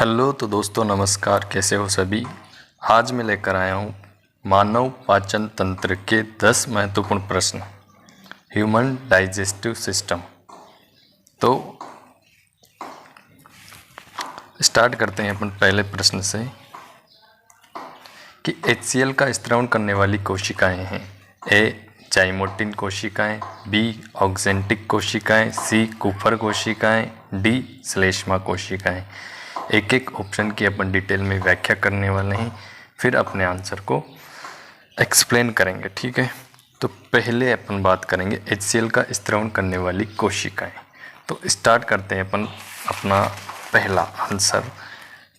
Hello तो दोस्तों नमस्कार, कैसे हो सभी। आज मैं लेकर आया हूँ मानव पाचन तंत्र के 10 महत्वपूर्ण प्रश्न, ह्यूमन डाइजेस्टिव सिस्टम। तो स्टार्ट करते हैं अपन पहले प्रश्न से कि HCl का स्त्रावन करने वाली कोशिकाएं हैं। ए जाइमोटिन कोशिकाएं, बी ऑक्जेंटिक कोशिकाएं, सी कुफर कोशिकाएं, डी श्लेष्मा कोशिकाएं। एक एक ऑप्शन की अपन डिटेल में व्याख्या करने वाले हैं, फिर अपने आंसर को एक्सप्लेन करेंगे, ठीक है। तो पहले अपन बात करेंगे HCl का स्त्रावन करने वाली कोशिकाएं। तो स्टार्ट करते हैं अपन अपना पहला आंसर।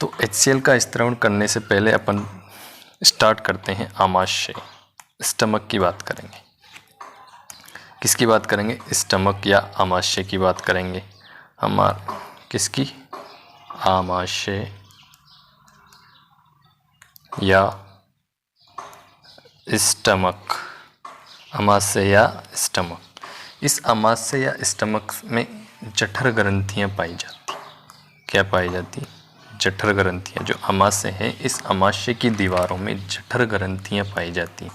तो HCl का स्त्रावन करने से पहले अपन स्टार्ट करते हैं आमाशय, स्टमक की बात करेंगे। किसकी बात करेंगे? स्टमक या आमाशय की बात करेंगे। किसकी? आमाशय या स्टमक। आमाशय या स्टमक। इस आमाशय या स्टमक में जठर ग्रंथियां पाई जाती। क्या पाई जाती? जठर ग्रंथियां। जो आमाशय है, इस आमाशय की दीवारों में जठर ग्रंथियां पाई जाती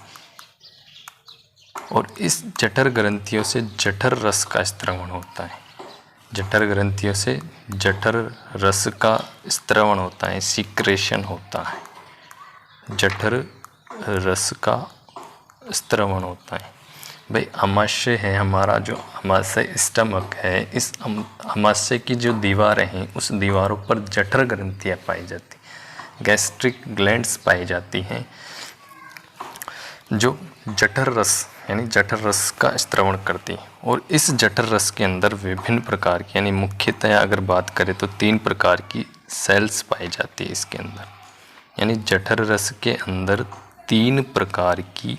और इस जठर ग्रंथियों से जठर रस का स्त्रवण होता है। जठर ग्रंथियों से जठर रस का स्त्रवण होता है, सीक्रेशन होता है। जठर रस का स्त्रवण होता है। भाई आमाशय है हमारा, जो आमाशय स्टमक है, इस आमाशय की जो दीवारें हैं उस दीवारों पर जठर ग्रंथियाँ पाई जाती, गैस्ट्रिक ग्लैंड्स पाई जाती हैं, जो जठर रस यानी जठर रस का स्त्रवण करती है। और इस जठर रस के अंदर विभिन्न प्रकार की, यानी मुख्यतः अगर बात करें तो 3 प्रकार की सेल्स पाई जाती है इसके अंदर। यानी जठर रस के अंदर 3 प्रकार की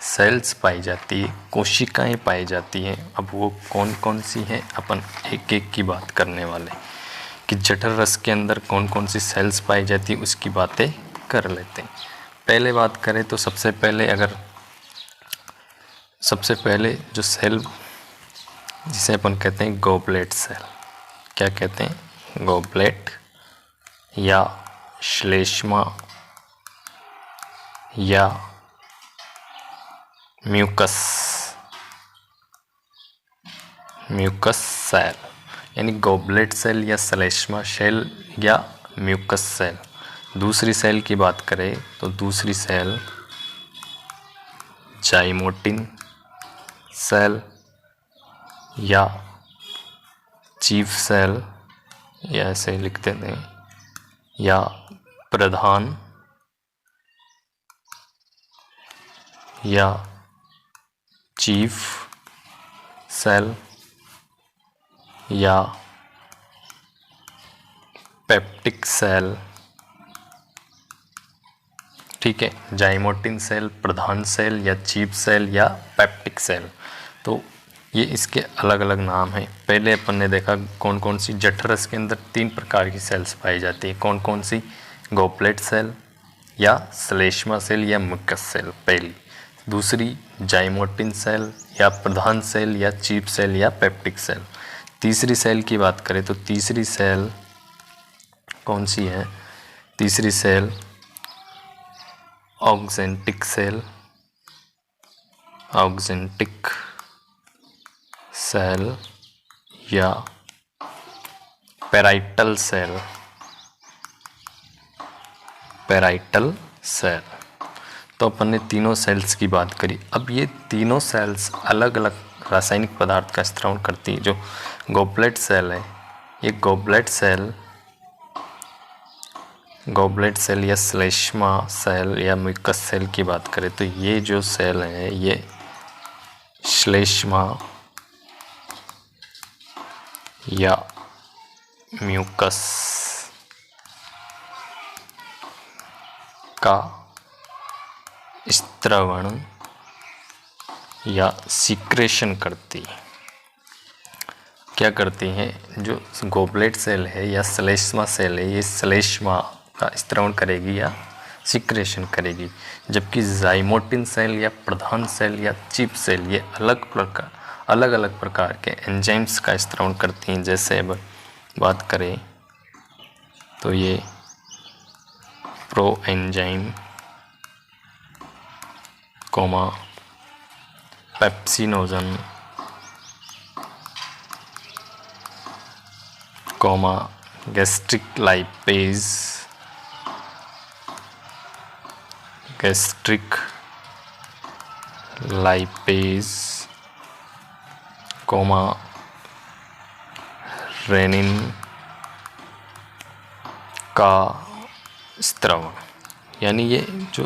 सेल्स पाई जाती है, कोशिकाएं पाई जाती हैं। अब वो कौन कौन सी हैं अपन एक एक की बात करने वाले कि जठर रस के अंदर कौन कौन सी सेल्स पाई जाती है उसकी बातें कर लेते हैं। पहले बात करें तो सबसे पहले जो सेल जिसे अपन कहते हैं गॉबलेट सेल। क्या कहते हैं? गॉबलेट या श्लेष्मा या म्यूकस सेल। यानी गॉबलेट सेल या श्लेष्मा सेल या म्यूकस सेल। दूसरी सेल की बात करें तो दूसरी सेल जाइमोटिन सेल या चीफ सेल, या ऐसे लिख देते हैं, या प्रधान या चीफ सेल या पेप्टिक सेल, ठीक है। जाइमोटिन सेल, प्रधान सेल या चीफ सेल या पेप्टिक सेल। तो ये इसके अलग अलग नाम हैं। पहले अपन ने देखा कौन कौन सी जठर रस के अंदर 3 प्रकार की सेल्स पाई जाती है। कौन कौन सी? गॉबलेट सेल या श्लेष्मा सेल या म्यूकस सेल पहली। दूसरी जाइमोटिन सेल या प्रधान सेल या चीफ सेल या पेप्टिक सेल। तीसरी सेल की बात करें तो तीसरी सेल कौन सी है? तीसरी cell oxyntic cell, oxyntic cell या पैराइटल सेल, पैराइटल सेल। तो अपन ने तीनों सेल्स की बात करी। अब ये तीनों सेल्स अलग अलग रासायनिक पदार्थ का स्त्रावन करती है। जो गॉबलेट सेल है, ये गॉबलेट सेल या श्लेष्मा सेल या म्यूकस सेल की बात करें तो ये जो सेल है ये श्लेष्मा या म्यूकस का स्त्रवण या सीक्रेशन करती है। क्या करती हैं? जो गॉबलेट सेल है या श्लेष्मा सेल है, ये श्लेष्मा का स्त्रवण करेगी या सीक्रेशन करेगी, जबकि जाइमोटिन सेल या प्रधान सेल या चीफ सेल ये अलग अलग प्रकार के एंजाइम्स का स्त्रवण करती हैं। जैसे अब बात करें तो ये proenzyme comma pepsinogen comma gastric lipase comma rennin का स्त्रवण। यानी ये जो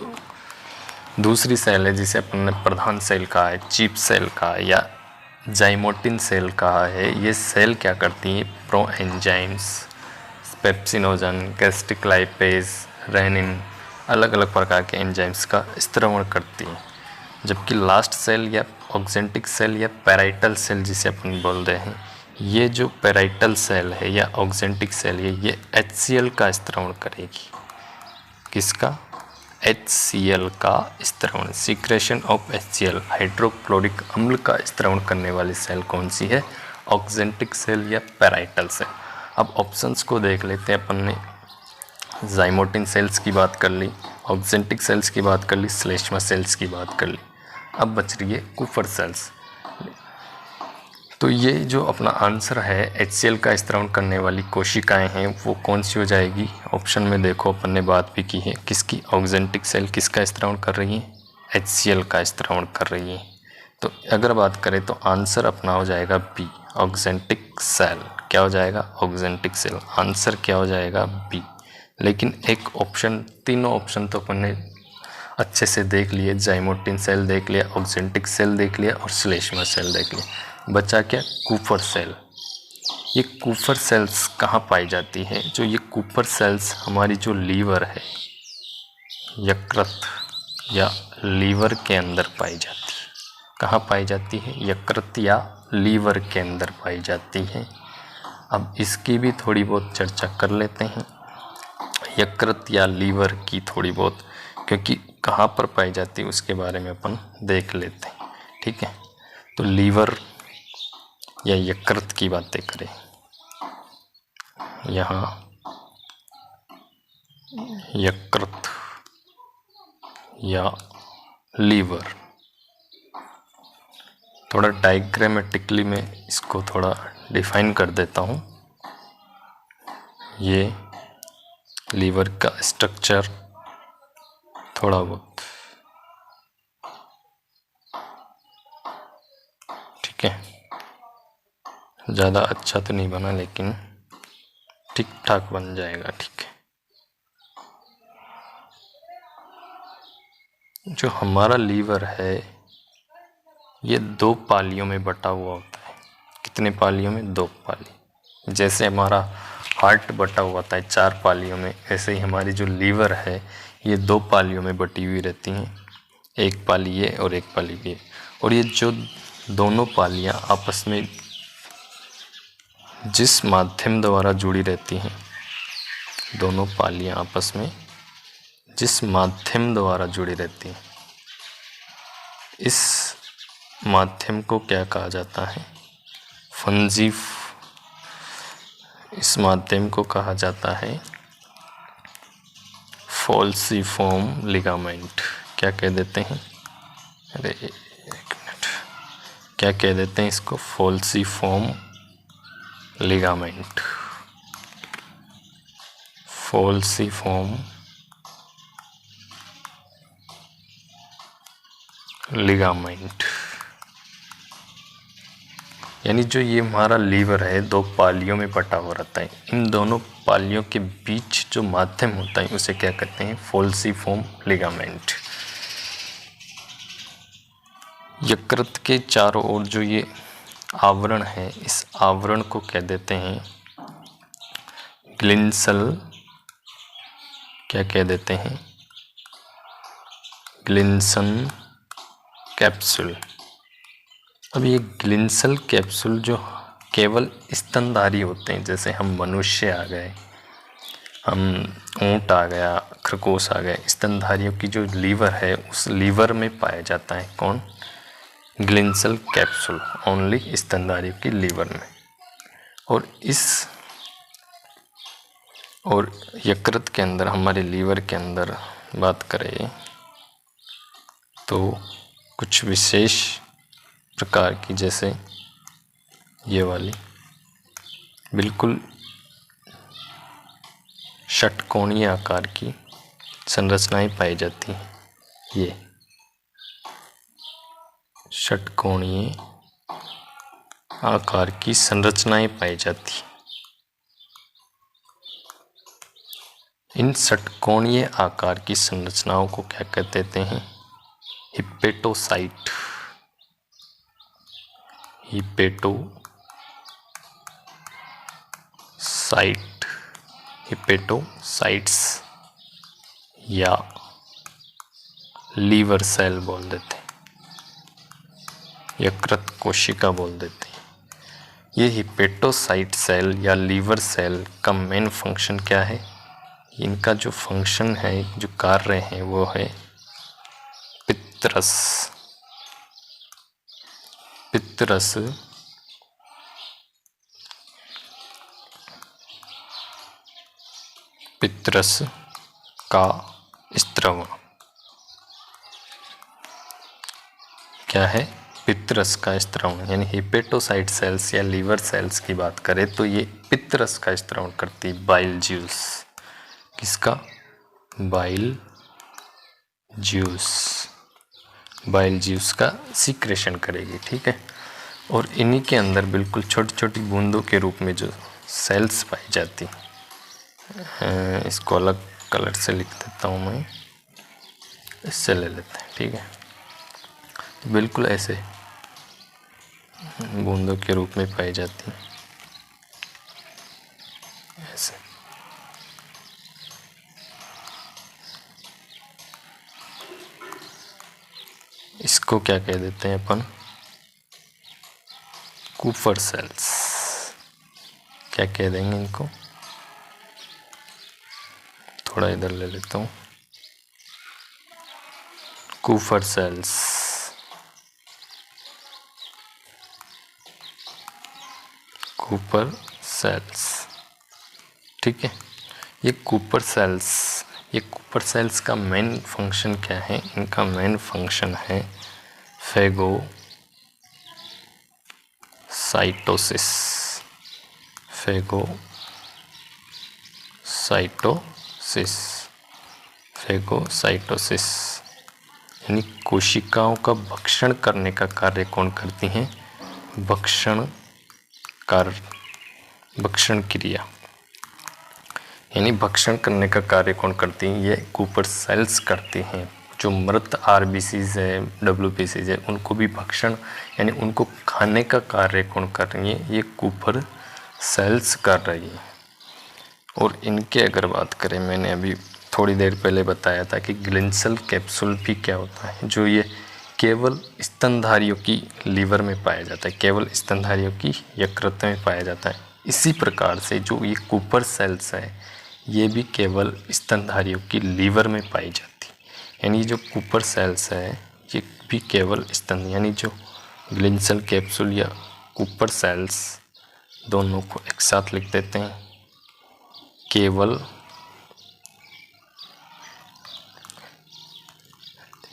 दूसरी सेल है जिसे अपन ने प्रधान सेल कहा है, चीफ सेल कहा है या जाइमोटिन सेल कहा है, ये सेल क्या करती है, प्रोएंजाइम्स, पेप्सिनोजन, गैस्ट्रिक लाइपेज, रेनिन, अलग अलग प्रकार के एंजाइम्स का स्त्रवण करती हैं। जबकि लास्ट सेल या ऑक्जेंटिक सेल या पैराइटल सेल जिसे अपन बोल रहे हैं, ये जो पैराइटल सेल है या ऑक्जेंटिक सेल है, ये HCl का स्त्रवण करेगी। किसका? HCl का स्त्रवण, सीक्रेशन ऑफ HCl, हाइड्रोक्लोरिक अम्ल का स्त्रवण करने वाली सेल कौन सी है? ऑक्जेंटिक सेल या पैराइटल सेल। अब ऑप्शंस को देख लेते हैं। अपन ने जाइमोटिन सेल्स की बात कर ली, ऑक्जेंटिक सेल्स की बात कर ली, श्लेष्मा सेल्स की बात कर ली। अब बच रही है कूपर सेल्स। तो ये जो अपना आंसर है HCl का स्त्रवण करने वाली कोशिकाएं हैं, वो कौन सी हो जाएगी? ऑप्शन में देखो, अपन ने बात भी की है किसकी, ऑक्जेंटिक सेल किसका स्त्रवण कर रही है? HCl का स्त्रवण कर रही है। तो अगर बात करें तो आंसर अपना हो जाएगा बी, ऑक्जेंटिक सेल। क्या हो जाएगा? Oxyntic cell. आंसर क्या हो जाएगा? बी। लेकिन एक ऑप्शन, तीनों ऑप्शन तो अपन ने अच्छे से देख लिए, जाइमोटिन सेल देख लिया, ऑक्जेंटिक सेल देख लिया और श्लेष्मा सेल देख लिया। बचा क्या? Kupffer cell. ये कूपर सेल्स कहाँ पाई जाती है? जो ये कूपर सेल्स हमारी जो लीवर है, यकृत या लीवर के अंदर पाई जाती है। कहाँ पाई जाती है? यकृत या लीवर के अंदर पाई जाती है। अब इसकी भी थोड़ी बहुत चर्चा कर लेते हैं, यकृत या लीवर की थोड़ी बहुत, क्योंकि कहाँ पर पाई जाती है उसके बारे में अपन देख लेते हैं। ठीक है, तो लीवर या यकृत की बातें करें, यहाँ यकृत या लीवर, थोड़ा डायग्रामेटिकली मैं इसको थोड़ा डिफाइन कर देता हूँ। ये लीवर का स्ट्रक्चर थोड़ा बहुत, ठीक है, ज़्यादा अच्छा तो नहीं बना लेकिन ठीक ठाक बन जाएगा। ठीक है, जो हमारा लीवर है ये 2 पालियों में बटा हुआ होता है। कितने पालियों में? 2 पाली। जैसे हमारा हार्ट बटा हुआ था 4 पालियों में, ऐसे ही हमारी जो लीवर है ये 2 पालियों में बटी हुई रहती हैं। एक पाली ये और एक पाली ये। और ये जो दोनों पालियाँ आपस में जिस माध्यम द्वारा जुड़ी रहती हैं, दोनों पालियाँ आपस में जिस माध्यम द्वारा जुड़ी रहती हैं, इस माध्यम को क्या कहा जाता है? इस माध्यम को कहा जाता है फॉल्सिफॉर्म लिगामेंट। क्या कह देते हैं? अरे एक मिनट, क्या कह देते हैं इसको? फॉल्सिफॉर्म लिगामेंट। फॉल्सिफॉर्म लिगामेंट। यानी जो ये हमारा लीवर है 2 पालियों में बटा हुआ रहता है, इन दोनों पालियों के बीच जो माध्यम होता है उसे क्या कहते हैं? फॉल्सिफॉर्म लिगामेंट। यकृत के चारों ओर जो ये आवरण है, इस आवरण को क्या देते हैं? ग्लिंसल। क्या कह देते हैं? ग्लिंसन कैप्सूल। अब ये ग्लिंसल कैप्सूल जो केवल स्तनधारी होते हैं, जैसे हम मनुष्य आ गए, हम ऊँट आ गया, खरगोश आ गए, स्तनधारियों की जो लीवर है उस लीवर में पाया जाता है कौन? ग्लिंसल कैप्सूल, ओनली स्तनधारियों की लीवर में। और और यकृत के अंदर, हमारे लीवर के अंदर बात करें तो कुछ विशेष प्रकार की, जैसे ये वाली बिल्कुल षटकोणीय आकार की संरचनाएं पाई जाती हैं। ये षटकोणीय आकार की संरचनाएं पाई जाती हैं। इन षटकोणीय आकार की संरचनाओं को क्या कहते हैं? हिपेटोसाइट, हिपेटोसाइट्स या लीवर सेल बोल देते हैं, यकृत कोशिका बोल देते हैं। ये हिपेटोसाइट सेल या लीवर सेल का मेन फंक्शन क्या है? इनका जो फंक्शन है, जो कार्य है, वो है पित्तरस का स्त्रवण। क्या है? पित्तरस का स्त्रवण। यानी हिपेटोसाइट सेल्स या लीवर सेल्स की बात करें तो ये पित्तरस का स्त्रवण करती है, बाइल ज्यूस। किसका? बाइल ज्यूस का सीक्रेशन करेगी, ठीक है। और इन्हीं के अंदर बिल्कुल छोटी छोटी बूंदों के रूप में जो सेल्स पाई जाती हैं, इसको अलग कलर से लिख देता हूँ मैं, इससे ले लेते हैं, ठीक है। बिल्कुल ऐसे बूंदों के रूप में पाई जाती हैं, ऐसे। इसको क्या कह देते हैं अपन? Cooper sales. क्या कह देंगे इनको? थोड़ा इधर ले लेता हूँ, कूपर सेल्स। ठीक है। ये कूपर सेल्स का मेन फंक्शन क्या है? इनका मेन फंक्शन है फेगोसाइटोसिस। यानी कोशिकाओं का भक्षण करने का कार्य कौन करती हैं? भक्षण क्रिया, यानी भक्षण करने का कार्य कौन करती हैं? ये कूपर सेल्स करती हैं। जो मृत आरबीसीज है, डब्ल्यूबीसीज है, उनको भी भक्षण यानी उनको खाने का कार्य कौन कर रही है? ये कूपर सेल्स कर रही है। और इनके अगर बात करें, मैंने अभी थोड़ी देर पहले बताया था कि ग्लिंसल कैप्सूल भी क्या होता है, जो ये केवल स्तनधारियों की लीवर में पाया जाता है, केवल स्तनधारियों की यकृत में पाया जाता है। इसी प्रकार से जो ये कूपर सेल्स है, ये भी केवल स्तनधारियों की लीवर में पाई जाती है। यानी जो कूपर सेल्स है, ये भी केवल स्तन, यानी जो ग्लिंसल कैप्सूल या कूपर सेल्स, दोनों को एक साथ लिख देते हैं, केवल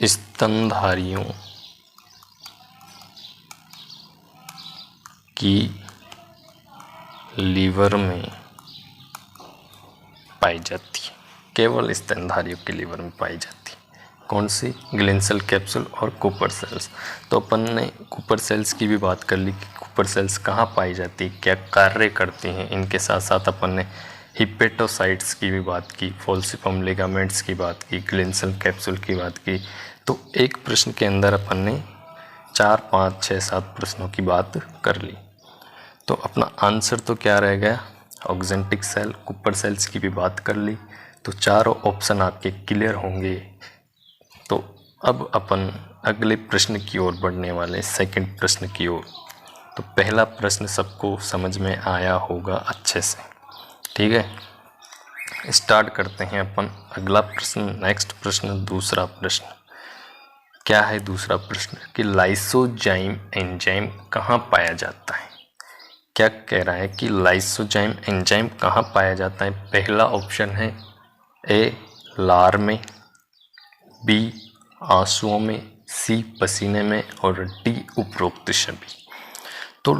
स्तनधारियों की लीवर में पाई जाती है, केवल स्तनधारियों की लीवर में पाई जाती है। कौन सी? ग्लिंसल कैप्सूल और कूपर सेल्स। तो अपन ने कूपर सेल्स की भी बात कर ली कि कूपर सेल्स कहाँ पाई जाती है, क्या कार्य करती हैं। इनके साथ साथ अपन ने हिपेटोसाइट्स की भी बात की, फोल्सिफॉर्म लिगामेंट्स की बात की, ग्लिंसल कैप्सूल की बात की। तो एक प्रश्न के अंदर अपन ने 4, 5, 6, 7 प्रश्नों की बात कर ली। तो अपना आंसर तो क्या रह गया? ऑक्जेंटिक सेल, कूपर सेल्स की भी बात कर ली। तो चारों ऑप्शन आपके क्लियर होंगे। तो अब अपन अगले प्रश्न की ओर बढ़ने वाले, सेकंड प्रश्न की ओर। तो पहला प्रश्न सबको समझ में आया होगा अच्छे से, ठीक है। स्टार्ट करते हैं अपन अगला प्रश्न, नेक्स्ट प्रश्न, दूसरा प्रश्न। क्या है दूसरा प्रश्न? कि लाइसोजाइम एंजाइम कहाँ पाया जाता है? क्या कह रहा है कि लाइसोजाइम एंजाइम कहाँ पाया जाता है। पहला ऑप्शन है ए लार में, बी आंसुओं में, सी पसीने में और डी उपरोक्त सभी। तो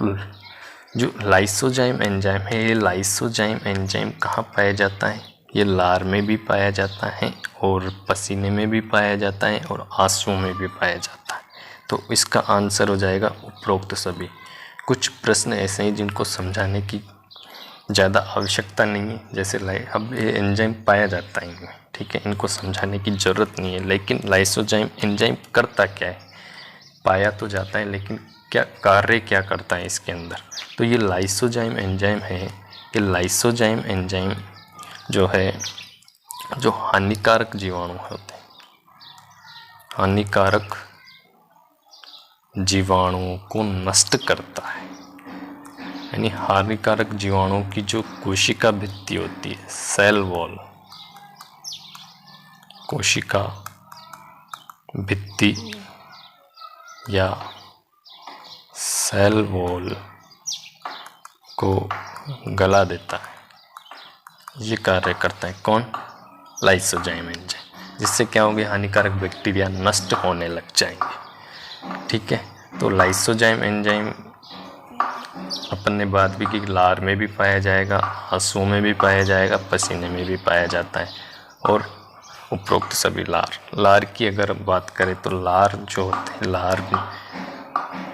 जो लाइसोजाइम एंजाइम है, ये लाइसोजाइम एंजाइम कहाँ पाया जाता है। ये लार में भी पाया जाता है और पसीने में भी पाया जाता है और आंसुओं में भी पाया जाता है। तो इसका आंसर हो जाएगा उपरोक्त सभी। कुछ प्रश्न ऐसे हैं जिनको समझाने की ज़्यादा आवश्यकता नहीं है, जैसे अब ये एंजाइम पाया जाता है इनमें, ठीक है, इनको समझाने की ज़रूरत नहीं है। लेकिन लाइसोजाइम एंजाइम करता क्या है, पाया तो जाता है लेकिन क्या कार्य क्या करता है इसके अंदर। तो ये लाइसोजाइम एंजाइम है, ये लाइसोजाइम एंजाइम जो है, जो हानिकारक जीवाणु होते हैं, हानिकारक जीवाणुओं को नष्ट करता है। यानी हानिकारक जीवाणुओं की जो कोशिका भित्ति होती है, सेल वॉल, कोशिका भित्ति या सेल वॉल को गला देता है। ये कार्य करता है कौन, लाइसोजाइम एंजाइम, जिससे क्या होंगे, हानिकारक बैक्टीरिया नष्ट होने लग जाएंगे। ठीक है, तो लाइसोजाइम एंजाइम अपन ने बात भी की, लार में भी पाया जाएगा, आंसुओं में भी पाया जाएगा, पसीने में भी पाया जाता है और उपरोक्त सभी लार की अगर बात करें तो लार जो होते हैं,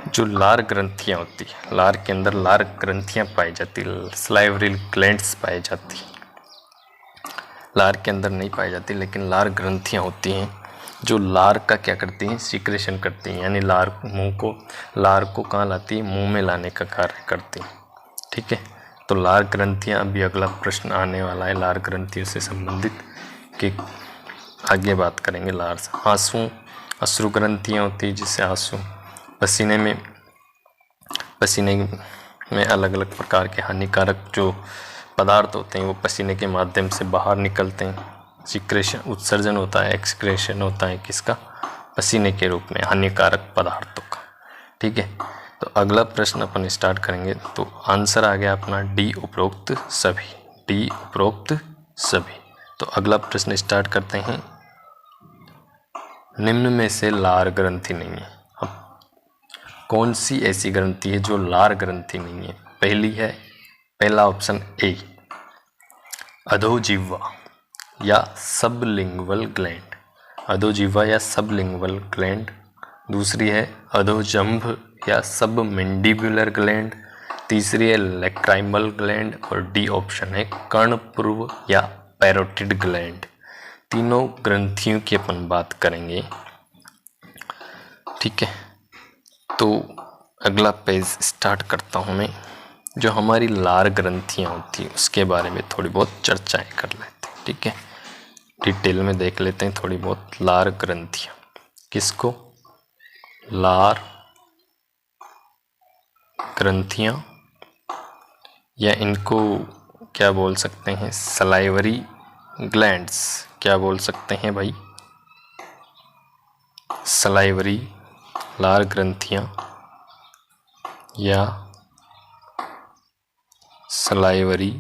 जो लार ग्रंथियाँ होती है, लार के अंदर लार ग्रंथियाँ पाई जाती है, सलाइवरी ग्लैंड्स पाई जाती है। लार के अंदर नहीं पाई जाती लेकिन लार ग्रंथियाँ होती हैं जो लार का क्या करती हैं, सीक्रेशन करती हैं। यानी लार को कहाँ लाती है, मुंह में लाने का कार्य करती हैं। ठीक है, तो लार ग्रंथियाँ, अभी अगला प्रश्न आने वाला है लार ग्रंथियों से संबंधित, कि आगे बात करेंगे लार से। अश्रु ग्रंथियाँ होती है, जिससे आंसू, पसीने में अलग अलग प्रकार के हानिकारक जो पदार्थ होते हैं वो पसीने के माध्यम से बाहर निकलते हैं। सिक्रेशन, उत्सर्जन होता है, एक्सक्रेशन होता है किसका, पसीने के रूप में हानिकारक पदार्थों का। ठीक है, तो अगला प्रश्न अपन स्टार्ट करेंगे। तो आंसर आ गया अपना डी उपरोक्त सभी, डी उपरोक्त सभी। तो अगला प्रश्न स्टार्ट करते हैं। निम्न में से लार ग्रंथि नहीं है। अब कौन सी ऐसी ग्रंथि है जो लार ग्रंथि नहीं है। पहला ऑप्शन ए अधोजिह्वा या सबलिंगुअल ग्लैंड, अधोजिह्वा या सबलिंगुअल ग्लैंड। दूसरी है अधोजंभ या सबमैंडिबुलर ग्लैंड। तीसरी है लैक्राइमल ग्लैंड और डी ऑप्शन है कर्णपूर्व या पैरोटिड ग्लैंड। तीनों ग्रंथियों की अपन बात करेंगे। ठीक है, तो अगला पेज स्टार्ट करता हूँ मैं। जो हमारी लार ग्रंथियाँ होती हैं उसके बारे में थोड़ी बहुत चर्चाएं कर लेते हैं। ठीक है, डिटेल में देख लेते हैं थोड़ी बहुत लार ग्रंथियाँ किसको, लार ग्रंथियाँ या इनको क्या बोल सकते हैं, सलाइवरी ग्लैंड्स। क्या बोल सकते हैं भाई, सलाइवरी लार ग्रंथियाँ या सलाइवरी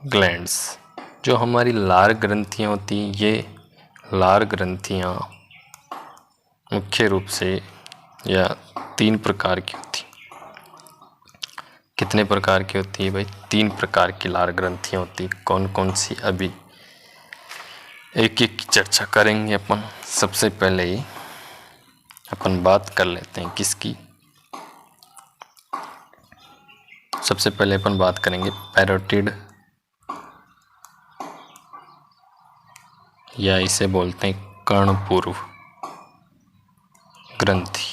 ग्लैंड्स। जो हमारी लार ग्रंथियाँ होती हैं, ये लार ग्रंथियाँ मुख्य रूप से या 3 प्रकार की होती। कितने प्रकार की होती है भाई, 3 प्रकार की लार ग्रंथियाँ होती। कौन कौन सी, अभी एक एक की चर्चा करेंगे अपन। सबसे पहले ही अपन बात कर लेते हैं किसकी, सबसे पहले अपन बात करेंगे पैरोटिड या इसे बोलते हैं कर्णपूर्व ग्रंथि।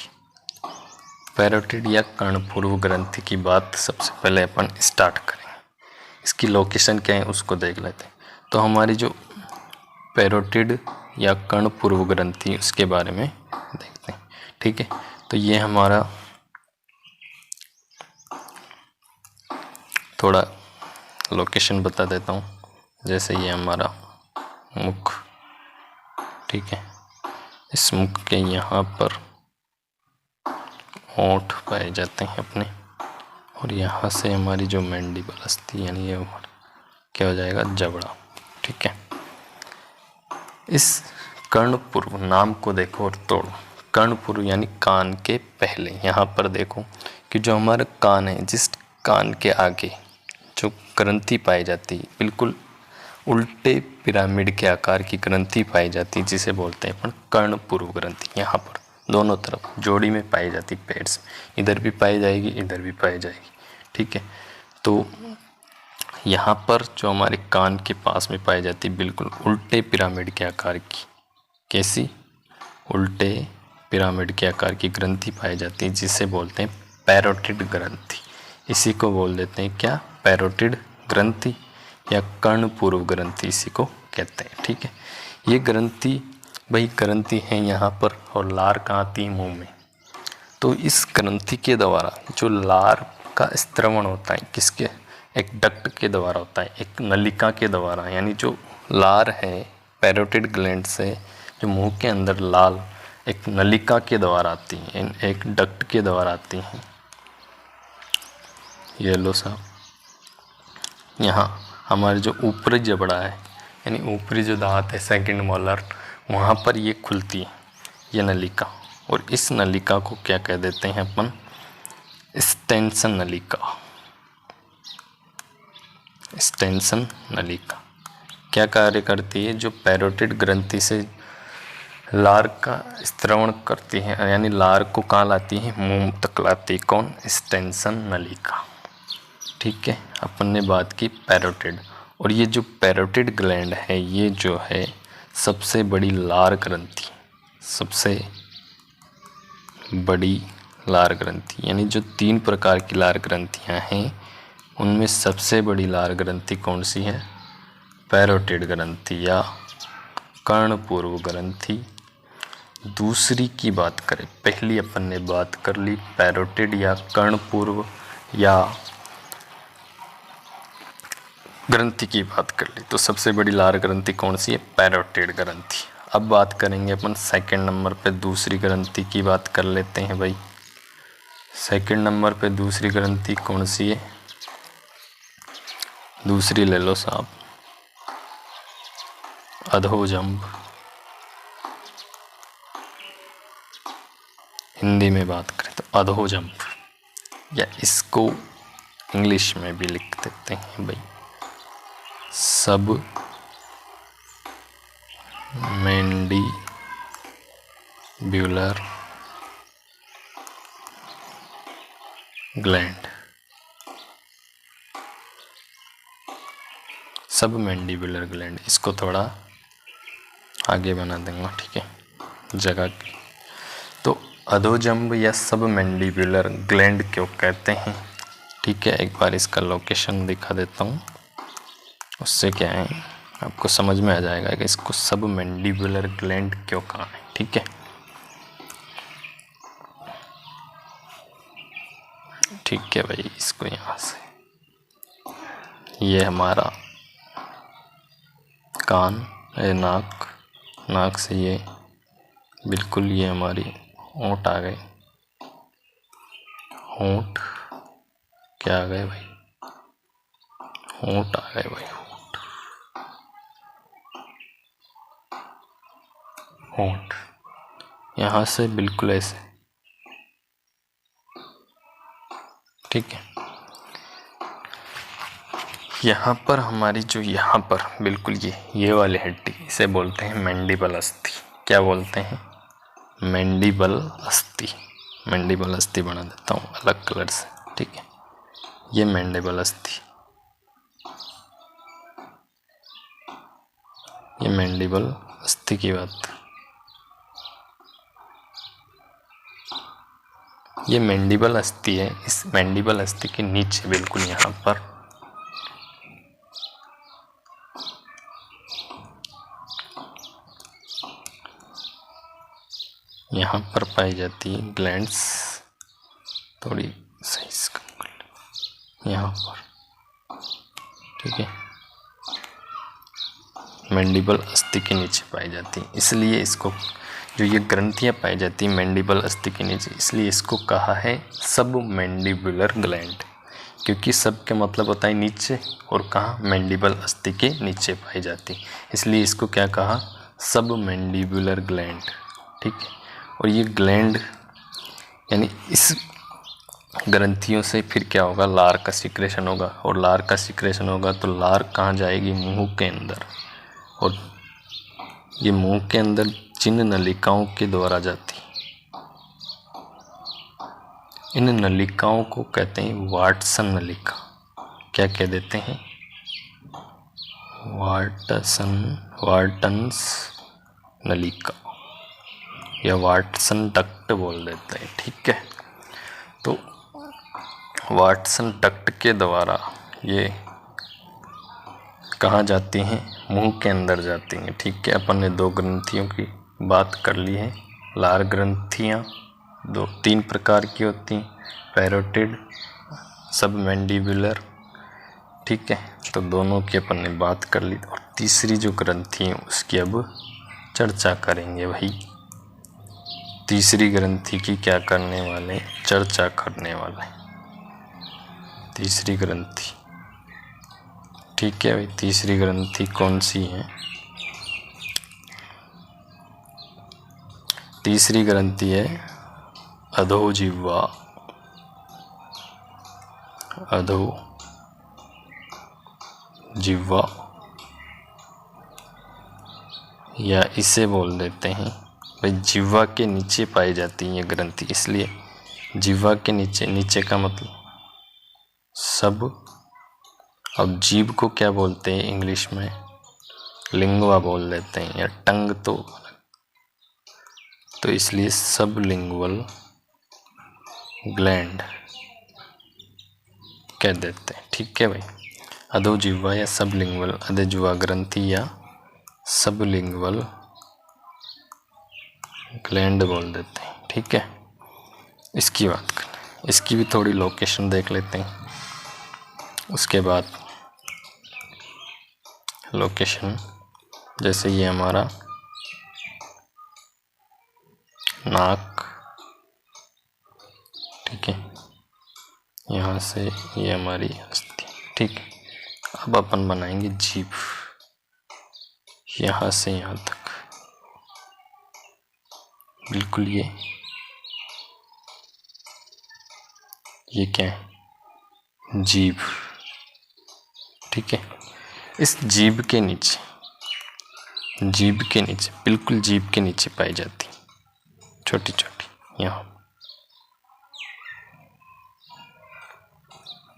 पैरोटिड या कर्णपूर्व ग्रंथि की बात सबसे पहले अपन स्टार्ट करेंगे। इसकी लोकेशन क्या है उसको देख लेते हैं। तो हमारी जो पैरोटिड या कर्णपूर्व ग्रंथि उसके बारे में देखते हैं। ठीक है, तो ये हमारा थोड़ा लोकेशन बता देता हूँ। जैसे ये हमारा मुख, ठीक है, इस मुख के यहाँ पर होंठ पाए जाते हैं अपने, और यहाँ से हमारी जो मैंडिबल अस्थि यानी ये क्या हो जाएगा, जबड़ा। ठीक है, इस कर्णपूर्व नाम को देखो और तोड़ो। कर्णपूर्व यानी कान के पहले। यहाँ पर देखो कि जो हमारा कान है, जिस कान के आगे जो ग्रंथि पाई जाती है, बिल्कुल उल्टे पिरामिड के आकार की ग्रंथि पाई जाती है, जिसे बोलते हैं अपन कर्णपूर्व ग्रंथि। यहाँ पर दोनों तरफ जोड़ी में पाई जाती, पेट्स इधर भी पाई जाएगी, इधर भी पाई जाएगी। ठीक है, तो यहाँ पर जो हमारे कान के पास में पाई जाती, बिल्कुल उल्टे पिरामिड के आकार की, कैसी, उल्टे पिरामिड के आकार की ग्रंथि पाई जाती है, जिसे बोलते हैं पैरोटिड ग्रंथि। इसी को बोल देते हैं क्या, पैरोटिड ग्रंथि या कर्णपूर्व ग्रंथि इसी को कहते हैं। ठीक है, ये ग्रंथि वही ग्रंथि है यहाँ पर, और लार कहाँ आती है, मुंह में। तो इस ग्रंथि के द्वारा जो लार का स्त्रवण होता है, किसके, एक डक्ट के द्वारा होता है, एक नलिका के द्वारा। यानी जो लार है पैरोटिड ग्लैंड से जो मुंह के अंदर लाल एक नलिका के द्वारा आती है, एक डक्ट के द्वारा आती हैं। ये लो साहब, यहाँ हमारे जो ऊपरी जबड़ा है, यानी ऊपरी जो दांत है सेकंड मोलर, वहाँ पर ये खुलती है ये नलिका, और इस नलिका को क्या कह देते हैं अपन, स्टेंसन नलिका। स्टेंसन नलिका क्या कार्य करती है, जो पैरोटिड ग्रंथि से लार का स्त्रवण करती है, यानी लार को कहाँ लाती है, मुंह तक लाती है। कौन, स्टेंसन नलिका। ठीक है, अपन ने बात की पैरोटिड, और ये जो पैरोटिड ग्लैंड है, ये जो है सबसे बड़ी लार ग्रंथि, सबसे बड़ी लार ग्रंथि। यानी जो 3 प्रकार की लार ग्रंथियाँ हैं, उनमें सबसे बड़ी लार ग्रंथि कौन सी है, पैरोटिड ग्रंथि या कर्णपूर्व ग्रंथि। दूसरी की बात करें, पहली अपन ने बात कर ली पैरोटिड या कर्णपूर्व या ग्रंथि की बात कर ली, तो सबसे बड़ी लार ग्रंथि कौन सी है, पैरोटिड ग्रंथि। अब बात करेंगे अपन सेकंड नंबर पे दूसरी ग्रंथि की बात कर लेते हैं भाई। सेकंड नंबर पे दूसरी ग्रंथि कौन सी है, दूसरी ले लो साहब, अधोजंभ। हिंदी में बात करें तो अधोजंभ, या इसको इंग्लिश में भी लिख देते हैं भाई सब मैंडिब्यूलर ग्लैंड, सब मैंडिबुलर ग्लैंड। इसको थोड़ा आगे बना दूंगा, ठीक है, जगह की। तो अधोजंभ या सब मैंडिबुलर ग्लैंड क्यों कहते हैं, ठीक है, एक बार इसका लोकेशन दिखा देता हूँ, उससे क्या है आपको समझ में आ जाएगा कि इसको सब मैंडिबुलर ग्लैंड क्यों कहा है। ठीक है, ठीक है भाई, इसको यहाँ से, ये हमारा कान है, नाक, नाक से ये बिल्कुल ये हमारी होंठ आ गए, होंठ क्या आ गए भाई, होंठ आ गए भाई, होंठ, होंठ यहाँ से बिल्कुल ऐसे, ठीक है। यहाँ पर हमारी जो यहाँ पर बिल्कुल ये वाली हड्डी, इसे बोलते हैं मैंडिबल अस्थि। क्या बोलते हैं, मैंडिबल अस्थि। मैंडिबल अस्थि बना देता हूँ अलग कलर से, ठीक है, ये मैंडिबल अस्थि, ये मैंडिबल अस्थि की बात, ये मैंडिबल अस्थि है। इस मैंडिबल अस्थि के नीचे बिल्कुल यहाँ पर पाई जाती है ग्लैंड्स, थोड़ी साइज कम कर लो यहाँ पर, ठीक है, मैंडिबल अस्थि के नीचे पाई जाती है, इसलिए इसको जो ये ग्रंथियाँ पाई जाती हैं मैंडिबल अस्थि के नीचे, इसलिए इसको कहा है सब मैंडिबुलर ग्लैंड, क्योंकि सब के मतलब होता है नीचे, और कहाँ मैंडिबल अस्थि के नीचे पाई जाती, इसलिए इसको क्या कहा, सब मैंडिबुलर ग्लैंड। ठीक है, और ये ग्लैंड यानी इस ग्रंथियों से फिर क्या होगा, लार का सिक्रेशन होगा, और लार का सिक्रेशन होगा तो लार कहाँ जाएगी, मुंह के अंदर, और ये मुंह के अंदर जिन नलिकाओं के द्वारा जाती, इन नलिकाओं को कहते हैं वाटसन नलिका। क्या कह देते हैं, वाटन्स नलिका या वाटसन डक्ट बोल देते हैं। ठीक है, तो वाटसन डक्ट के द्वारा ये कहाँ जाती हैं, मुंह के अंदर जाती हैं। ठीक है, अपन ने दो ग्रंथियों की बात कर ली है। लार ग्रंथियाँ तीन प्रकार की होती हैं, पैरोटिड, सब मैंडिबुलर। ठीक है, तो दोनों की अपन ने बात कर ली, और तीसरी जो ग्रंथि है उसकी अब चर्चा करेंगे भाई। तीसरी ग्रंथि की क्या करने वाले, चर्चा करने वाले तीसरी ग्रंथि। ठीक है भाई, तीसरी ग्रंथि कौन सी है, तीसरी ग्रंथि है अधोजिह्वा। अधोजिह्वा या इसे बोल देते हैं भाई जिह्वा के नीचे पाई जाती है ये ग्रंथि, इसलिए जिह्वा के नीचे का मतलब सब। अब जीभ को क्या बोलते हैं इंग्लिश में, लिंगवा बोल देते हैं, या टंग, तो इसलिए सब लिंगुअल ग्लैंड कह देते हैं। ठीक है भाई, अधोजिह्वा या सब लिंगुअल अधोजिह्वा ग्रंथि या सब लिंगुअल ग्लैंड बोल देते हैं। ठीक है, इसकी बात करें, इसकी भी थोड़ी लोकेशन देख लेते हैं। उसके बाद लोकेशन, जैसे ये हमारा नाक, ठीक है, यहाँ से ये हमारी अस्थि। ठीक है, अब अपन बनाएंगे जीभ, यहाँ से यहाँ तक, बिल्कुल ये क्या है, जीभ। ठीक है, इस जीभ के नीचे, बिल्कुल जीभ के नीचे पाई जाती छोटी छोटी यहाँ।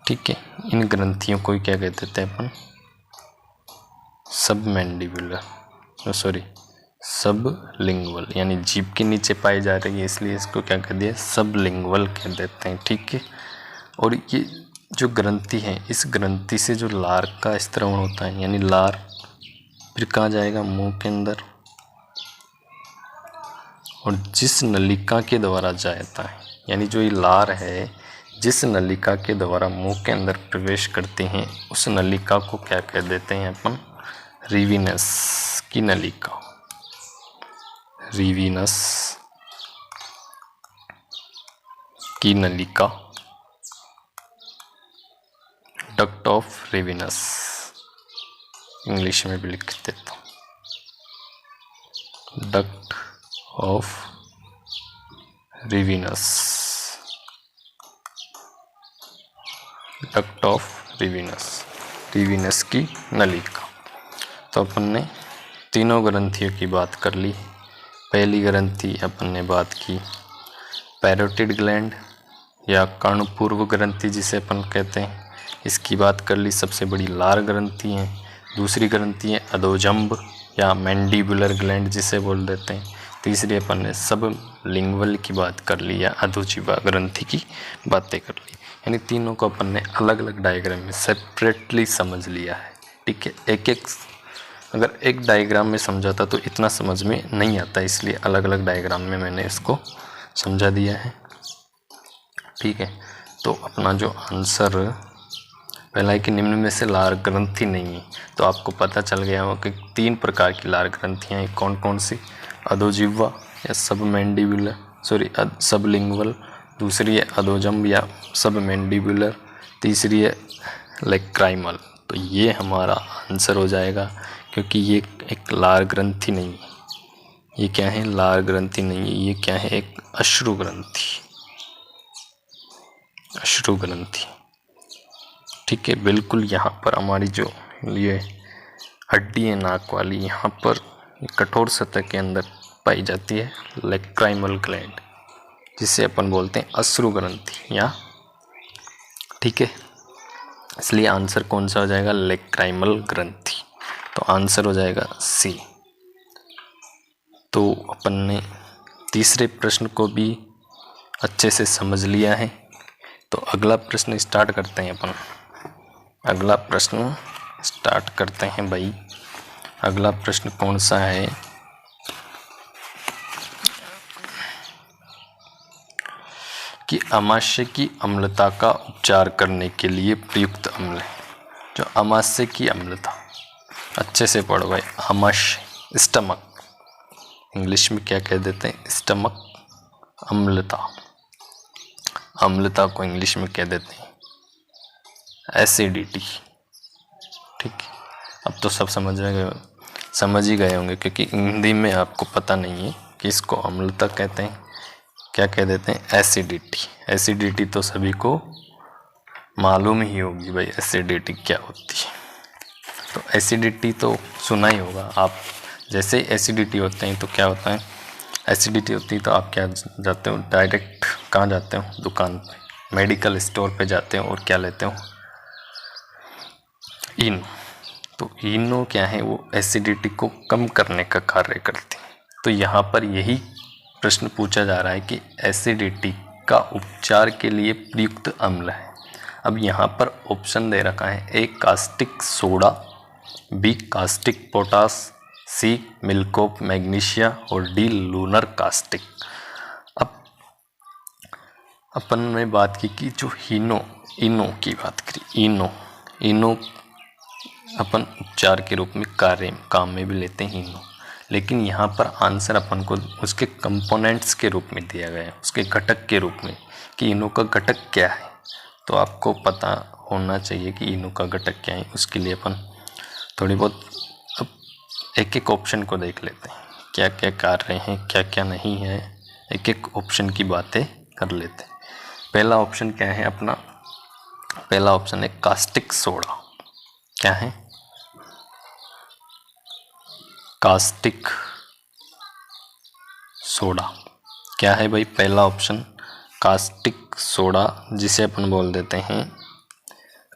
ठीक है, इन ग्रंथियों को क्या कहते थे अपन, सब मैंडिबुलर, सब लिंगुअल, यानी जीभ के नीचे पाई जा रही है, इसलिए इसको क्या कह दिया, सब लिंगुअल कह देते हैं। ठीक है, और ये जो ग्रंथि है, इस ग्रंथि से जो लार का स्त्रवण होता है, यानी लार फिर कहाँ जाएगा, मुंह के अंदर, और जिस नलिका के द्वारा जाता है, यानी जो ये लार है जिस नलिका के द्वारा मुंह के अंदर प्रवेश करते हैं, उस नलिका को क्या कह देते हैं अपन, रिविनस की नलिका, रिविनस की नलिका, डक्ट ऑफ रिविनस, इंग्लिश में भी लिख देता हूँ, duct of Rivinus, duct of Rivinus की नलिका। तो अपन ने तीनों ग्रंथियों की बात कर ली। पहली ग्रंथि अपन ने बात की पैरोटिड ग्लैंड या कर्णपूर्व ग्रंथि जिसे अपन कहते हैं, इसकी बात कर ली, सबसे बड़ी लार ग्रंथि है। दूसरी ग्रंथि है अधोजंब या मैंडिबुलर ग्लैंड जिसे बोल देते हैं। तीसरी अपन ने सब लिंगुअल की बात कर ली या अधोजिह्वा ग्रंथि की बातें कर ली, यानी तीनों को अपन ने अलग अलग डायग्राम में सेपरेटली समझ लिया है। ठीक है, अगर एक डायग्राम में समझाता तो इतना समझ में नहीं आता, इसलिए अलग अलग डायग्राम में मैंने इसको समझा दिया है। ठीक है, तो अपना जो आंसर पहला है कि निम्न में से लार ग्रंथि नहीं है, तो आपको पता चल गया हो कि तीन प्रकार की लार ग्रंथियाँ हैं, कौन कौन सी, अधोजिह्वा, या सबलिंगुअल, दूसरी है अधोजम या सबमैंडिबुलर, तीसरी है लैक्राइमल। तो ये हमारा आंसर हो जाएगा, क्योंकि ये एक लार ग्रंथि नहीं है। ये क्या है? लार ग्रंथि नहीं है, ये क्या है? एक अश्रु ग्रंथि, अश्रु ग्रंथि। ठीक है, बिल्कुल यहाँ पर हमारी जो ये हड्डी है नाक वाली, यहाँ पर कठोर सतह के अंदर पाई जाती है लैक्राइमल ग्लैंड, जिसे अपन बोलते हैं अश्रु ग्रंथि या। ठीक है, इसलिए आंसर कौन सा हो जाएगा? लैक्राइमल ग्रंथि। तो आंसर हो जाएगा सी। तो अपन ने तीसरे प्रश्न को भी अच्छे से समझ लिया है। तो अगला प्रश्न स्टार्ट करते हैं अपन। अगला प्रश्न स्टार्ट करते हैं भाई। अगला प्रश्न कौन सा है? कि अमाशय की अम्लता का उपचार करने के लिए प्रयुक्त अम्ल है। जो अमाशय की अम्लता, अच्छे से पढ़ो भाई। अमाशय, स्टमक, इंग्लिश में क्या कह देते हैं? स्टमक अम्लता। अम्लता को इंग्लिश में कह देते हैं एसिडिटी। ठीक है, अब तो सब समझ ही गए होंगे, क्योंकि हिंदी में आपको पता नहीं है कि इसको अम्लता कहते हैं, क्या कह देते हैं? एसिडिटी। एसिडिटी तो सभी को मालूम ही होगी भाई, एसिडिटी क्या होती है। तो एसिडिटी तो सुना ही होगा आप। जैसे एसिडिटी होते हैं तो क्या होता है? एसिडिटी होती है तो आप क्या जाते हो? डायरेक्ट कहाँ जाते हो? दुकान पे, मेडिकल स्टोर पे जाते हो और क्या लेते हो? इनो। तो इनो क्या है? वो एसिडिटी को कम करने का कार्य करती है। तो यहाँ पर यही प्रश्न पूछा जा रहा है कि एसिडिटी का उपचार के लिए प्रयुक्त अम्ल है। अब यहाँ पर ऑप्शन दे रखा है, A caustic soda, B caustic potash, C milk of magnesia और डी लूनर कास्टिक। अब अपन ने बात की कि जो इनो की बात करी, इनो अपन उपचार के रूप में काम में भी लेते हैं इनो। लेकिन यहाँ पर आंसर अपन को उसके कंपोनेंट्स के रूप में दिया गया है, उसके घटक के रूप में, कि इनो का घटक क्या है। तो आपको पता होना चाहिए कि इनो का घटक क्या है। उसके लिए अपन थोड़ी बहुत अब एक एक ऑप्शन को देख लेते हैं, क्या क्या कार्य हैं, क्या क्या नहीं है। एक एक ऑप्शन की बातें कर लेते हैं। पहला ऑप्शन क्या है अपना? पहला ऑप्शन है कास्टिक सोडा। क्या है? Caustic soda. क्या है भाई? पहला ऑप्शन कास्टिक सोडा, जिसे अपन बोल देते हैं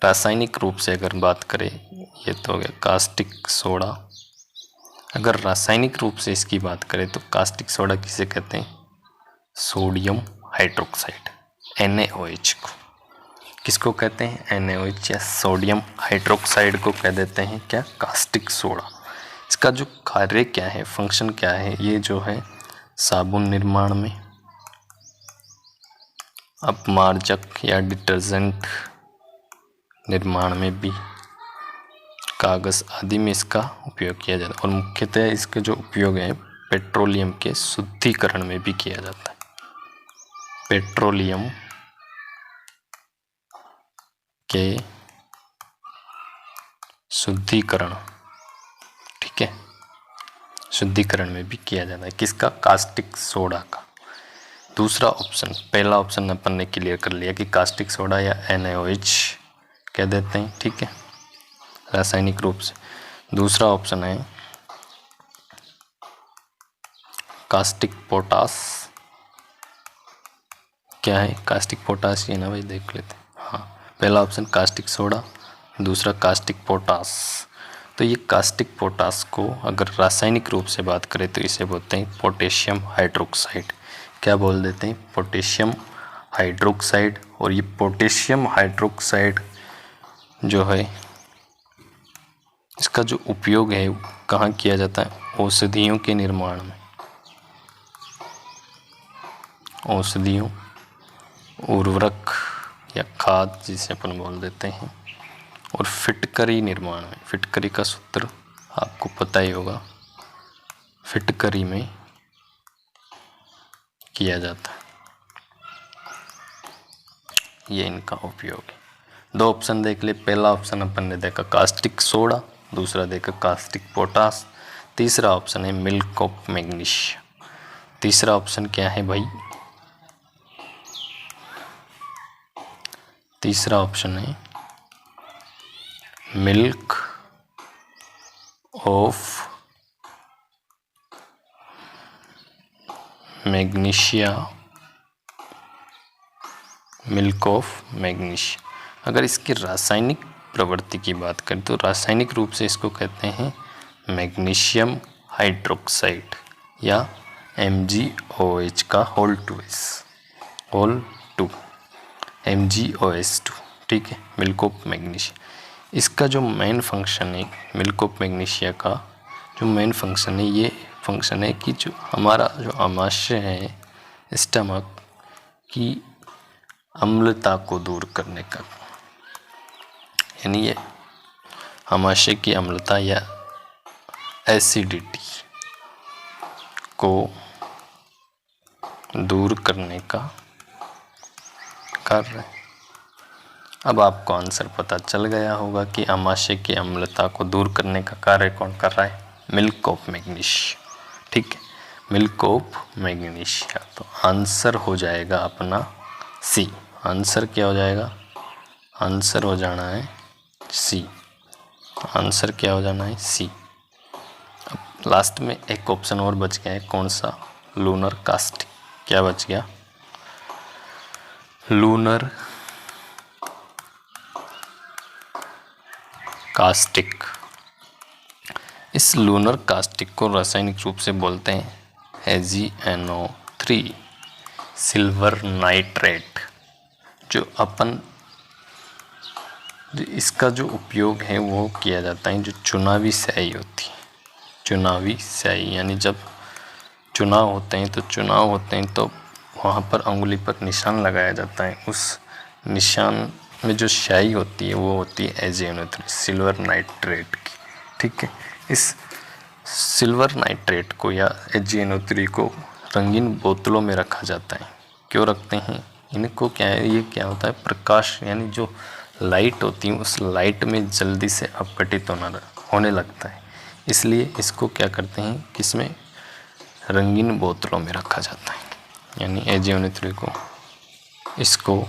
रासायनिक रूप से अगर बात करें, ये तो हो गया कास्टिक सोडा। अगर रासायनिक रूप से इसकी बात करें तो कास्टिक सोडा किसे कहते हैं? सोडियम हाइड्रोक्साइड, NaOH को। किसको कहते हैं? NaOH या सोडियम हाइड्रोक्साइड को कह देते हैं क्या? Caustic soda. इसका जो कार्य क्या है, फंक्शन क्या है? ये जो है साबुन निर्माण में, अपमार्जक या डिटर्जेंट निर्माण में भी, कागज़ आदि में इसका उपयोग किया जाता है। और मुख्यतः इसके जो उपयोग है पेट्रोलियम के शुद्धिकरण में भी किया जाता है। पेट्रोलियम के शुद्धिकरण, ठीक है, शुद्धिकरण में भी किया जाता है। किसका? कास्टिक सोडा का। दूसरा ऑप्शन, पहला ऑप्शन अपन ने क्लियर कर लिया कि कास्टिक सोडा या NaOH कह देते हैं, ठीक है, रासायनिक रूप से। दूसरा ऑप्शन है कास्टिक पोटास। क्या है कास्टिक पोटास? ये ना भाई देख लेते हैं। हाँ, पहला ऑप्शन कास्टिक सोडा, दूसरा कास्टिक पोटास। तो ये कास्टिक पोटास को अगर रासायनिक रूप से बात करें तो इसे बोलते हैं पोटेशियम हाइड्रोक्साइड। क्या बोल देते हैं? Potassium hydroxide. और ये पोटेशियम हाइड्रोक्साइड जो है, इसका जो उपयोग है कहाँ किया जाता है? औषधियों के निर्माण में, औषधियों, उर्वरक या खाद जिसे अपन बोल देते हैं, और फिटकरी निर्माण में। फिटकरी का सूत्र आपको पता ही होगा। फिटकरी में किया जाता है। ये इनका उपयोग है। 2 ऑप्शन देख ले। पहला ऑप्शन अपन ने देखा कास्टिक सोडा, दूसरा देखा कास्टिक पोटास, तीसरा ऑप्शन है मिल्क ऑफ मैग्नीशिया। तीसरा ऑप्शन क्या है भाई? तीसरा ऑप्शन है milk of magnesia. Milk of magnesia. अगर इसकी रासायनिक प्रवृत्ति की बात करें तो रासायनिक रूप से इसको कहते हैं मैग्नीशियम हाइड्रोक्साइड या MgOH का होल 2 MgOH2। ठीक है, मिल्क ऑफ मैग्नीशिया। इसका जो मेन फंक्शन है, मिल्क ऑफ मैग्नीशिया का जो मेन फंक्शन है, ये फंक्शन है कि जो हमारा जो आमाशय है स्टमक की अम्लता को दूर करने का, यानी ये आमाशय की अम्लता या एसिडिटी को दूर करने का कार्य है। अब आपको आंसर पता चल गया होगा कि आमाशय की अम्लता को दूर करने का कार्य कौन कर रहा है? Milk of magnesia. ठीक है, मिल्क ऑफ मैग्नीशिया। तो आंसर हो जाएगा अपना सी। आंसर क्या हो जाएगा? आंसर हो जाना है सी। आंसर क्या हो जाना है? सी। अब लास्ट में एक ऑप्शन और बच गया है, कौन सा? Lunar caustic. क्या बच गया? Lunar caustic. इस लूनर कास्टिक को रासायनिक रूप से बोलते हैं AgNO3 सिल्वर नाइट्रेट। जो अपन इसका जो उपयोग है वो किया जाता है जो चुनावी स्याही होती है। चुनावी स्याही यानी जब चुनाव होते हैं तो वहाँ पर उंगली पर निशान लगाया जाता है। उस निशान में जो स्याही होती है वो होती है AgNO3 सिल्वर नाइट्रेट की। ठीक है, इस सिल्वर नाइट्रेट को या AgNO3 को रंगीन बोतलों में रखा जाता है। क्यों रखते हैं इनको? क्या है, ये क्या होता है, प्रकाश यानी जो लाइट होती है उस लाइट में जल्दी से अपघटित होने लगता है, इसलिए इसको क्या करते हैं, किसमें? रंगीन बोतलों में रखा जाता है। यानी AgNO3 को इसको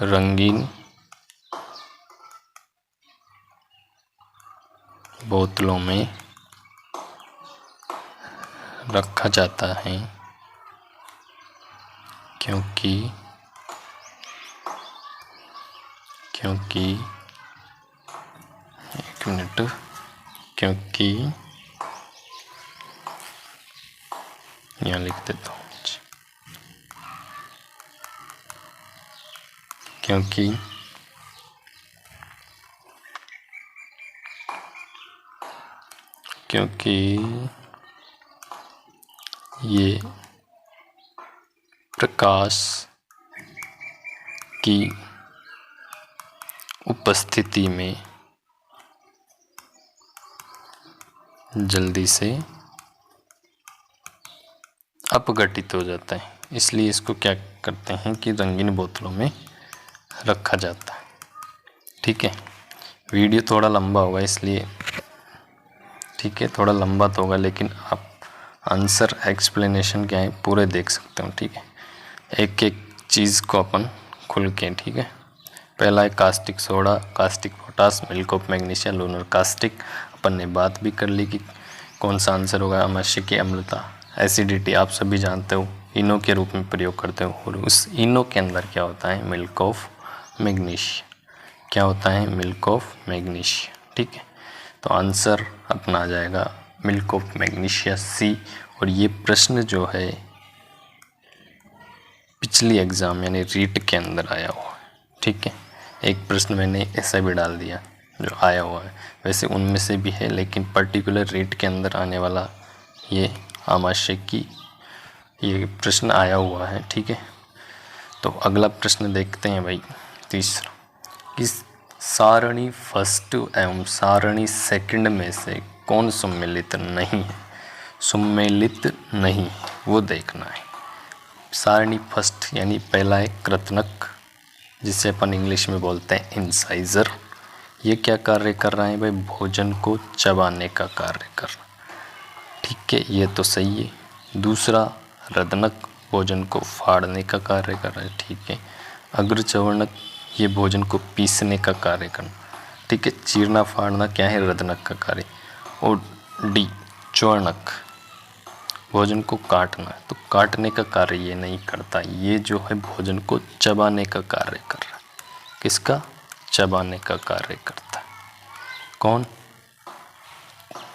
रंगीन बोतलों में रखा जाता है क्योंकि एक मिनट, क्योंकि यहाँ लिख देता हूँ, क्योंकि ये प्रकाश की उपस्थिति में जल्दी से अपघटित हो जाता है, इसलिए इसको क्या करते हैं कि रंगीन बोतलों में रखा जाता है। ठीक है, वीडियो थोड़ा लंबा होगा इसलिए, ठीक है, थोड़ा लंबा तो होगा लेकिन आप आंसर एक्सप्लेनेशन क्या है पूरे देख सकते हो। ठीक है, एक एक चीज़ को अपन खुल के, ठीक है, पहला है caustic soda, caustic potash, milk of magnesia, lunar caustic. अपन ने बात भी कर ली कि कौन सा आंसर होगा। आमाशय की अम्लता, एसिडिटी आप सभी जानते हो, इनो के रूप में प्रयोग करते हो, और उस इनो के अंदर क्या होता है? Milk of magnesia. क्या होता है? Milk of magnesia. ठीक है, तो आंसर अपना आ जाएगा मिल्क ऑफ मैग्नीशिया सी। और ये प्रश्न जो है पिछली एग्ज़ाम यानी रीट के अंदर आया हुआ है। ठीक है, एक प्रश्न मैंने ऐसा भी डाल दिया जो आया हुआ है, वैसे उनमें से भी है लेकिन पर्टिकुलर रीट के अंदर आने वाला ये आमाशय की ये प्रश्न आया हुआ है। ठीक है, तो अगला प्रश्न देखते हैं भाई, तीसरा, कि सारणी फर्स्ट एवं सारणी सेकंड में से कौन सम्मिलित नहीं है? सुमेलित नहीं, वो देखना है। सारणी फर्स्ट यानी पहला है कृंतक, जिसे अपन इंग्लिश में बोलते हैं इंसाइजर। ये क्या कार्य कर रहा है भाई? भोजन को चबाने का कार्य कर रहा है। ठीक है, ये तो सही है। दूसरा रदनक भोजन को फाड़ने का कार्य कर रहा है। ठीक है। अग्रचवर्णक ये भोजन को पीसने का कार्य करना। ठीक है, चीरना फाड़ना क्या है? रदनक का कार्य। और डी च्वर्णक भोजन को काटना, तो काटने का कार्य ये नहीं करता, ये जो है भोजन को चबाने का कार्य कर रहा है। किसका? चबाने का कार्य करता है। कौन?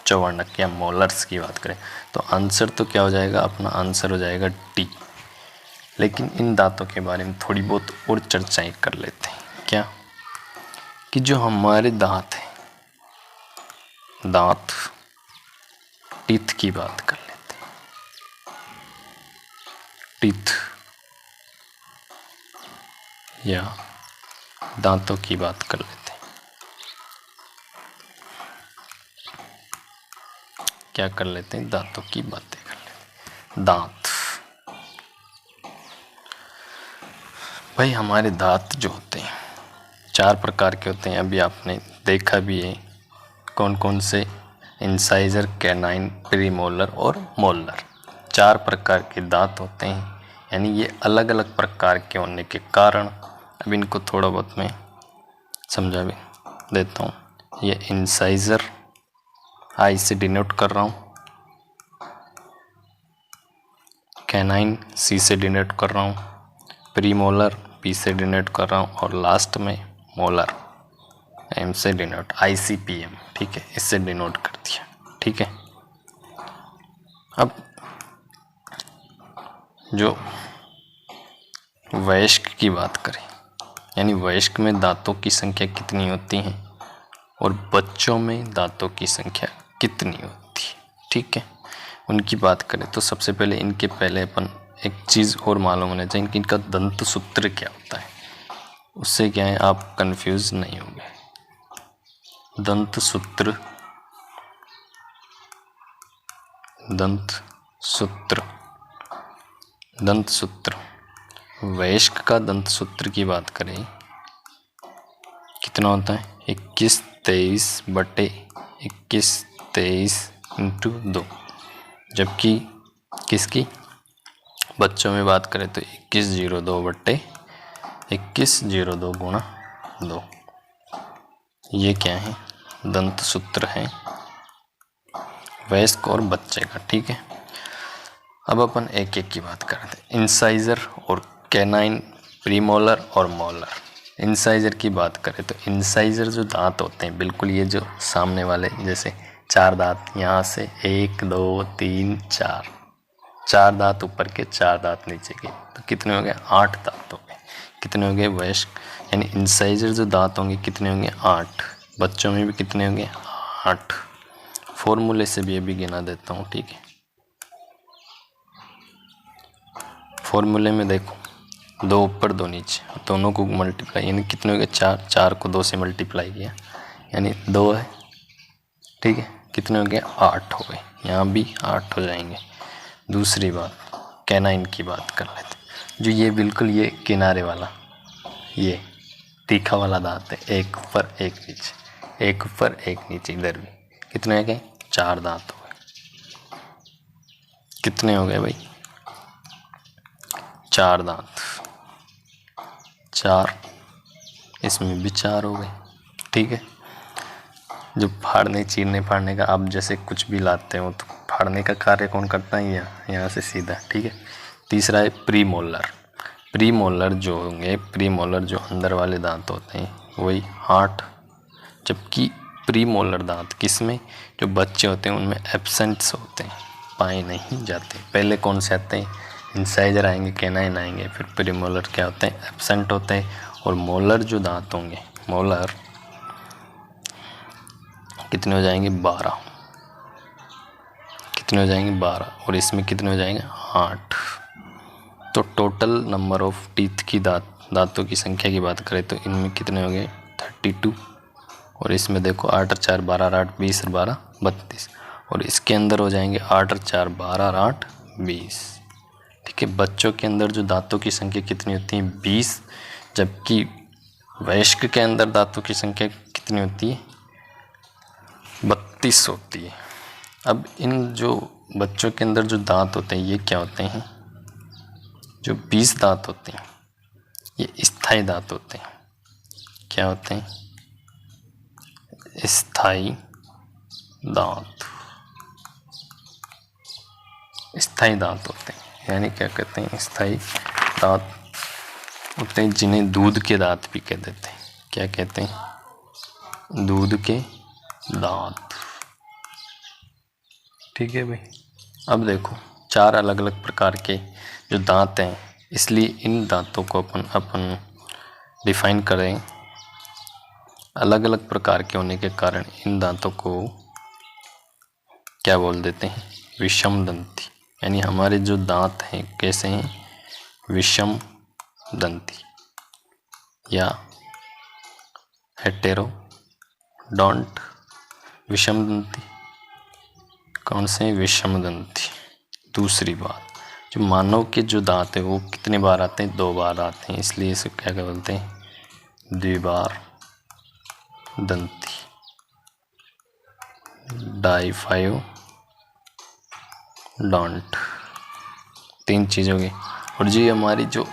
च्वर्णक या मोलर्स की बात करें तो आंसर तो क्या हो जाएगा? अपना आंसर हो जाएगा डी। लेकिन इन दांतों के बारे में थोड़ी बहुत और चर्चाएं कर लेते हैं। क्या? कि जो हमारे दांत हैं, दांत टीथ की बात कर लेते हैं। टीथ या दांतों की बात कर लेते हैं। क्या कर लेते हैं? दांतों की बातें कर लेते हैं। दांत भाई, हमारे दांत जो होते हैं 4 प्रकार के होते हैं। अभी आपने देखा भी है कौन कौन से? इंसाइजर, कैनाइन, प्रीमोलर और मोलर। 4 प्रकार के दांत होते हैं, यानी ये अलग अलग प्रकार के होने के कारण अब इनको थोड़ा बहुत मैं समझा भी देता हूँ। ये इंसाइजर आई से डिनोट कर रहा हूँ, कैनाइन सी से डिनोट कर रहा हूँ, प्रीमोलर पी से डिनोट कर रहा हूँ और लास्ट में मोलर एम से डिनोट, ICPM। ठीक है, इससे डिनोट कर दिया। ठीक है। अब जो वयस्क की बात करें, यानी वयस्क में दांतों की संख्या कितनी होती है और बच्चों में दांतों की संख्या कितनी होती है। ठीक है, उनकी बात करें तो सबसे पहले इनके पहले अपन एक चीज़ और मालूम होना चाहिए कि इनका दंत सूत्र क्या होता है। उससे क्या है, आप कंफ्यूज नहीं होंगे। दंत सूत्र, दंत सूत्र, दंत सूत्र। वयस्क का दंत सूत्र की बात करें कितना होता है? 21-23/21-23 जबकि किसकी? बच्चों में बात करें तो 21/02/21/02 ये क्या है? दंत सूत्र है वयस्क और बच्चे का। ठीक है। अब अपन एक एक की बात करते हैं। इंसाइजर और कैनाइन, प्रीमोलर और मोलर। इंसाइजर की बात करें तो इंसाइजर जो दांत होते हैं, बिल्कुल ये जो सामने वाले जैसे 4 दांत, यहाँ से 1 2 3 4 दांत ऊपर के, 4 दांत नीचे के, तो कितने हो गए? 8 दांत हो गए। कितने हो गए? वयस्क यानी इंसाइजर जो दांत होंगे कितने होंगे? 8। बच्चों में भी कितने होंगे? 8। फॉर्मूले से भी ये भी गिना देता हूँ। ठीक है, फॉर्मूले में देखो 2 ऊपर 2 नीचे, दोनों को मल्टीप्लाई, यानी कितने हो गए? 4। 4 को 2 से मल्टीप्लाई किया यानी 2 है। ठीक है, कितने हो गए? 8 हो गए। यहाँ भी 8 हो जाएंगे। दूसरी बात, कैनाइन की बात कर लेते हैं। जो ये बिल्कुल ये किनारे वाला, ये तीखा वाला दांत है, एक ऊपर एक नीचे, एक ऊपर एक नीचे, इधर भी कितने हो गए? 4 दांत हो गए। कितने हो गए भाई? 4 दांत। 4, इसमें भी 4 हो गए। ठीक है। जो फाड़ने, चीरने फाड़ने का, आप जैसे कुछ भी लाते हो तो फाड़ने का कार्य कौन करता है? यहाँ से सीधा। ठीक है। तीसरा है प्रीमोलर। प्रीमोलर जो होंगे, प्रीमोलर जो अंदर वाले दांत होते हैं वही 8, जबकि प्रीमोलर दांत किसमें? जो बच्चे होते हैं उनमें एब्सेंट्स होते हैं, पाए नहीं जाते। पहले कौन से आते हैं? इंसाइजर आएंगे, कैनाइन आएंगे, फिर प्रीमोलर क्या होते हैं? एब्सेंट होते हैं। और मोलर जो दांत होंगे, मोलर कितने हो जाएंगे? 12। कितने हो जाएंगे? 12। और इसमें कितने हो जाएंगे? 8। तो टोटल नंबर ऑफ टीथ की दांतों की संख्या की बात करें तो इनमें कितने हो गए? 32। और इसमें देखो 8 और 4 12 और 8 20 और 12 32। और इसके अंदर हो जाएंगे 8 और 4 12 और 8 20। ठीक है, बच्चों के अंदर जो दांतों की संख्या कितनी होती है 20, जबकि वयस्क के अंदर दांतों की संख्या कितनी होती है 32 होती है। अब इन जो बच्चों के अंदर जो दांत होते हैं ये क्या होते हैं, जो 20 दांत होते हैं ये स्थायी दांत होते हैं। क्या होते हैं, स्थायी दांत। स्थायी दांत होते हैं, यानी क्या कहते हैं, स्थायी दांत होते हैं, जिन्हें दूध के दांत भी कह देते हैं। क्या कहते हैं, दूध के दांत। ठीक है भाई। अब देखो 4 अलग अलग प्रकार के जो दांत हैं, इसलिए इन दांतों को अपन डिफाइन करें। अलग अलग प्रकार के होने के कारण इन दांतों को क्या बोल देते हैं, विषम दंती। यानी हमारे जो दांत हैं कैसे हैं, विषम दंती या हेटेरोडोंट। विषम दंती कौन से, विषम दंती। दूसरी बात, जो मानव के जो दांत है वो कितने बार आते हैं, 2 बार आते हैं, इसलिए इसे क्या बोलते हैं, द्विबार दंती, डाइफाइओडोंट। 3 चीज़ हो गई। और जी हमारी जो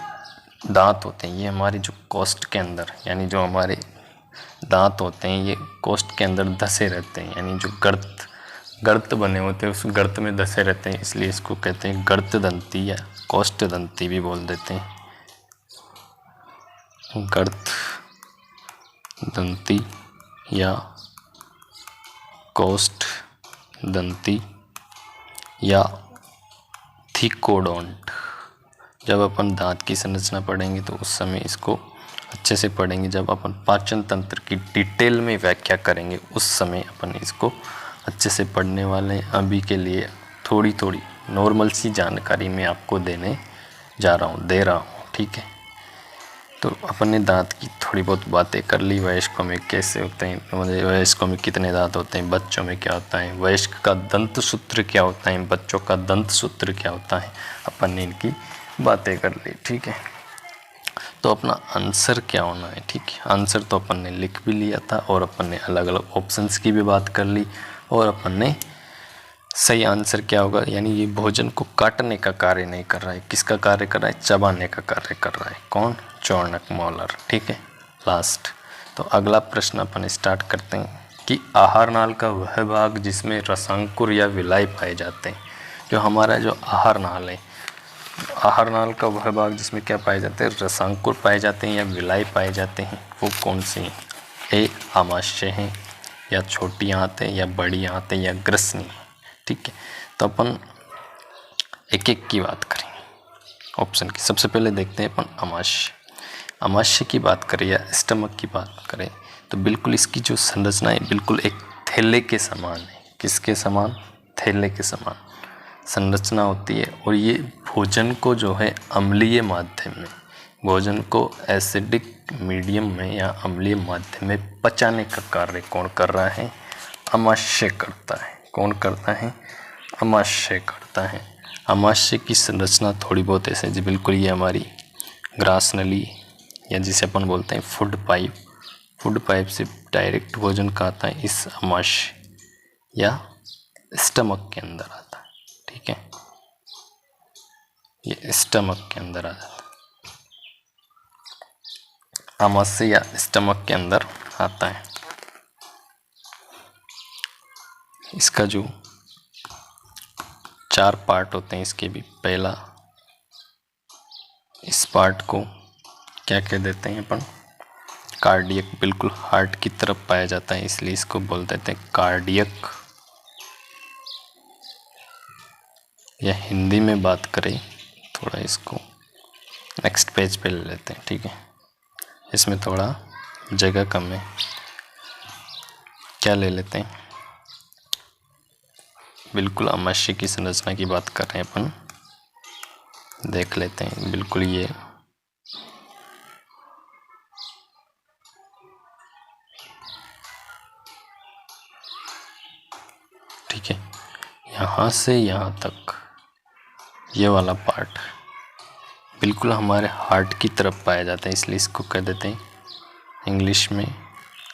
दांत होते हैं ये हमारी जो कोष्ठ के अंदर, यानी जो हमारे दांत होते हैं ये कोष्ठ के अंदर धसे रहते हैं, यानी जो गर्त बने होते हैं उस गर्त में धसे रहते हैं, इसलिए इसको कहते हैं गर्त दंती या कोष्ठ दंती भी बोल देते हैं। गर्त दंती या कोष्ठ दंती या थिकोडोंट। जब अपन दांत की संरचना पढ़ेंगे तो उस समय इसको अच्छे से पढ़ेंगे। जब अपन पाचन तंत्र की डिटेल में व्याख्या करेंगे उस समय अपन इसको अच्छे से पढ़ने वाले हैं। अभी के लिए थोड़ी थोड़ी नॉर्मल सी जानकारी मैं आपको दे रहा हूँ। ठीक है, तो अपन ने दांत की थोड़ी बहुत बातें कर ली। वयस्कों में कैसे होते हैं, वयस्कों में कितने दांत होते हैं, बच्चों में क्या होता है, वयस्क का दंत सूत्र क्या होता है, बच्चों का दंत सूत्र क्या होता है, अपन ने इनकी बातें कर ली। ठीक है, तो अपना आंसर क्या होना है। ठीक है, आंसर तो अपन ने लिख भी लिया था और अपन ने अलग अलग ऑप्शंस की भी बात कर ली, और अपन ने सही आंसर क्या होगा, यानी ये भोजन को काटने का कार्य नहीं कर रहा है, किसका कार्य कर रहा है, चबाने का कार्य कर रहा है। कौन, चौर्णक मोलर। ठीक है, लास्ट। तो अगला प्रश्न अपन स्टार्ट करते हैं कि आहार नाल का वह भाग जिसमें रसांकुर या विलाई पाए जाते हैं। जो हमारा जो आहार नाल है, आहार नाल का वह भाग जिसमें क्या पाए जाते हैं, रसांकुर पाए जाते हैं या विलाई पाए जाते हैं, वो कौन सी हैं। ए आमाशय हैं, या छोटी आंत है, या बड़ी आंत है, या ग्रसनी है। ठीक है, तो अपन एक एक की बात करेंगे ऑप्शन की। सबसे पहले देखते हैं अपन आमाशय। आमाशय की बात करें या स्टमक की बात करें तो बिल्कुल इसकी जो संरचना है बिल्कुल एक थैले के समान है। किसके समान, थैले के समान संरचना होती है। और ये भोजन को जो है अम्लीय माध्यम में, भोजन को एसिडिक मीडियम में या अम्लीय माध्यम में पचाने का कार्य कौन कर रहा है, आमाशय करता है। कौन करता है, आमाशय करता है। आमाशय की संरचना थोड़ी बहुत ऐसे जी, बिल्कुल ये हमारी ग्रास नली या जिसे अपन बोलते हैं फूड पाइप, फूड पाइप से डायरेक्ट भोजन का आता है इस आमाशय या स्टमक के अंदर आता है। ठीक है, ये स्टमक के अंदर आ जाता है, आमाशय या स्टमक के अंदर आता है। इसका जो 4 पार्ट होते हैं इसके भी, पहला इस पार्ट को क्या कह देते हैं अपन, कार्डियक, बिल्कुल हार्ट की तरफ पाया जाता है इसलिए इसको बोल देते हैं कार्डियक। या हिंदी में बात करें थोड़ा इसको नेक्स्ट पेज पे ले लेते हैं। ठीक है, इसमें थोड़ा जगह कम है, क्या ले लेते हैं, बिल्कुल आमाशय की संरचना की बात कर रहे हैं अपन, देख लेते हैं। बिल्कुल ये ठीक है, यहाँ से यहाँ तक ये वाला पार्ट बिल्कुल हमारे हार्ट की तरफ पाया जाता है, इसलिए इसको कह देते हैं इंग्लिश में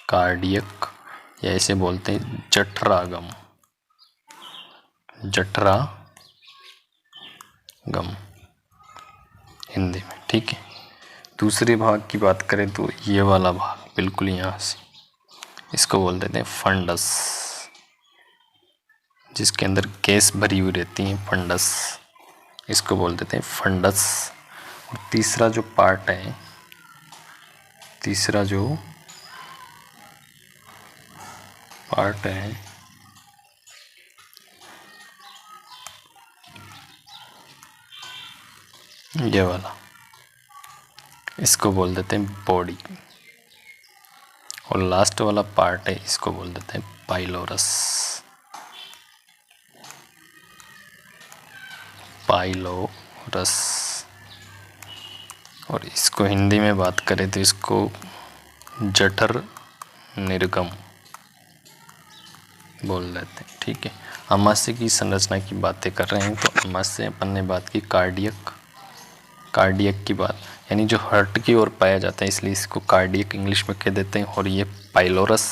कार्डियक, या इसे बोलते हैं जठरागम, जठरागम हिंदी में। ठीक है, दूसरे भाग की बात करें तो ये वाला भाग बिल्कुल यहाँ से, इसको बोल देते हैं फंडस, जिसके अंदर गैस भरी हुई रहती है, फंडस, इसको बोल देते हैं फंडस। और तीसरा जो पार्ट है, तीसरा जो पार्ट है ये वाला, इसको बोल देते हैं बॉडी। और लास्ट वाला पार्ट है, इसको बोल देते हैं पाइलोरस, पाइलोरस। और इसको हिंदी में बात करें तो इसको जठर निर्गम बोल देते हैं। ठीक है, आमाशय की संरचना की बातें कर रहे हैं तो आमाशय अपन ने बात की कार्डियक की बात, यानी जो हार्ट की ओर पाया जाता है, इसलिए इसको कार्डियक इंग्लिश में कह देते हैं। और ये पाइलोरस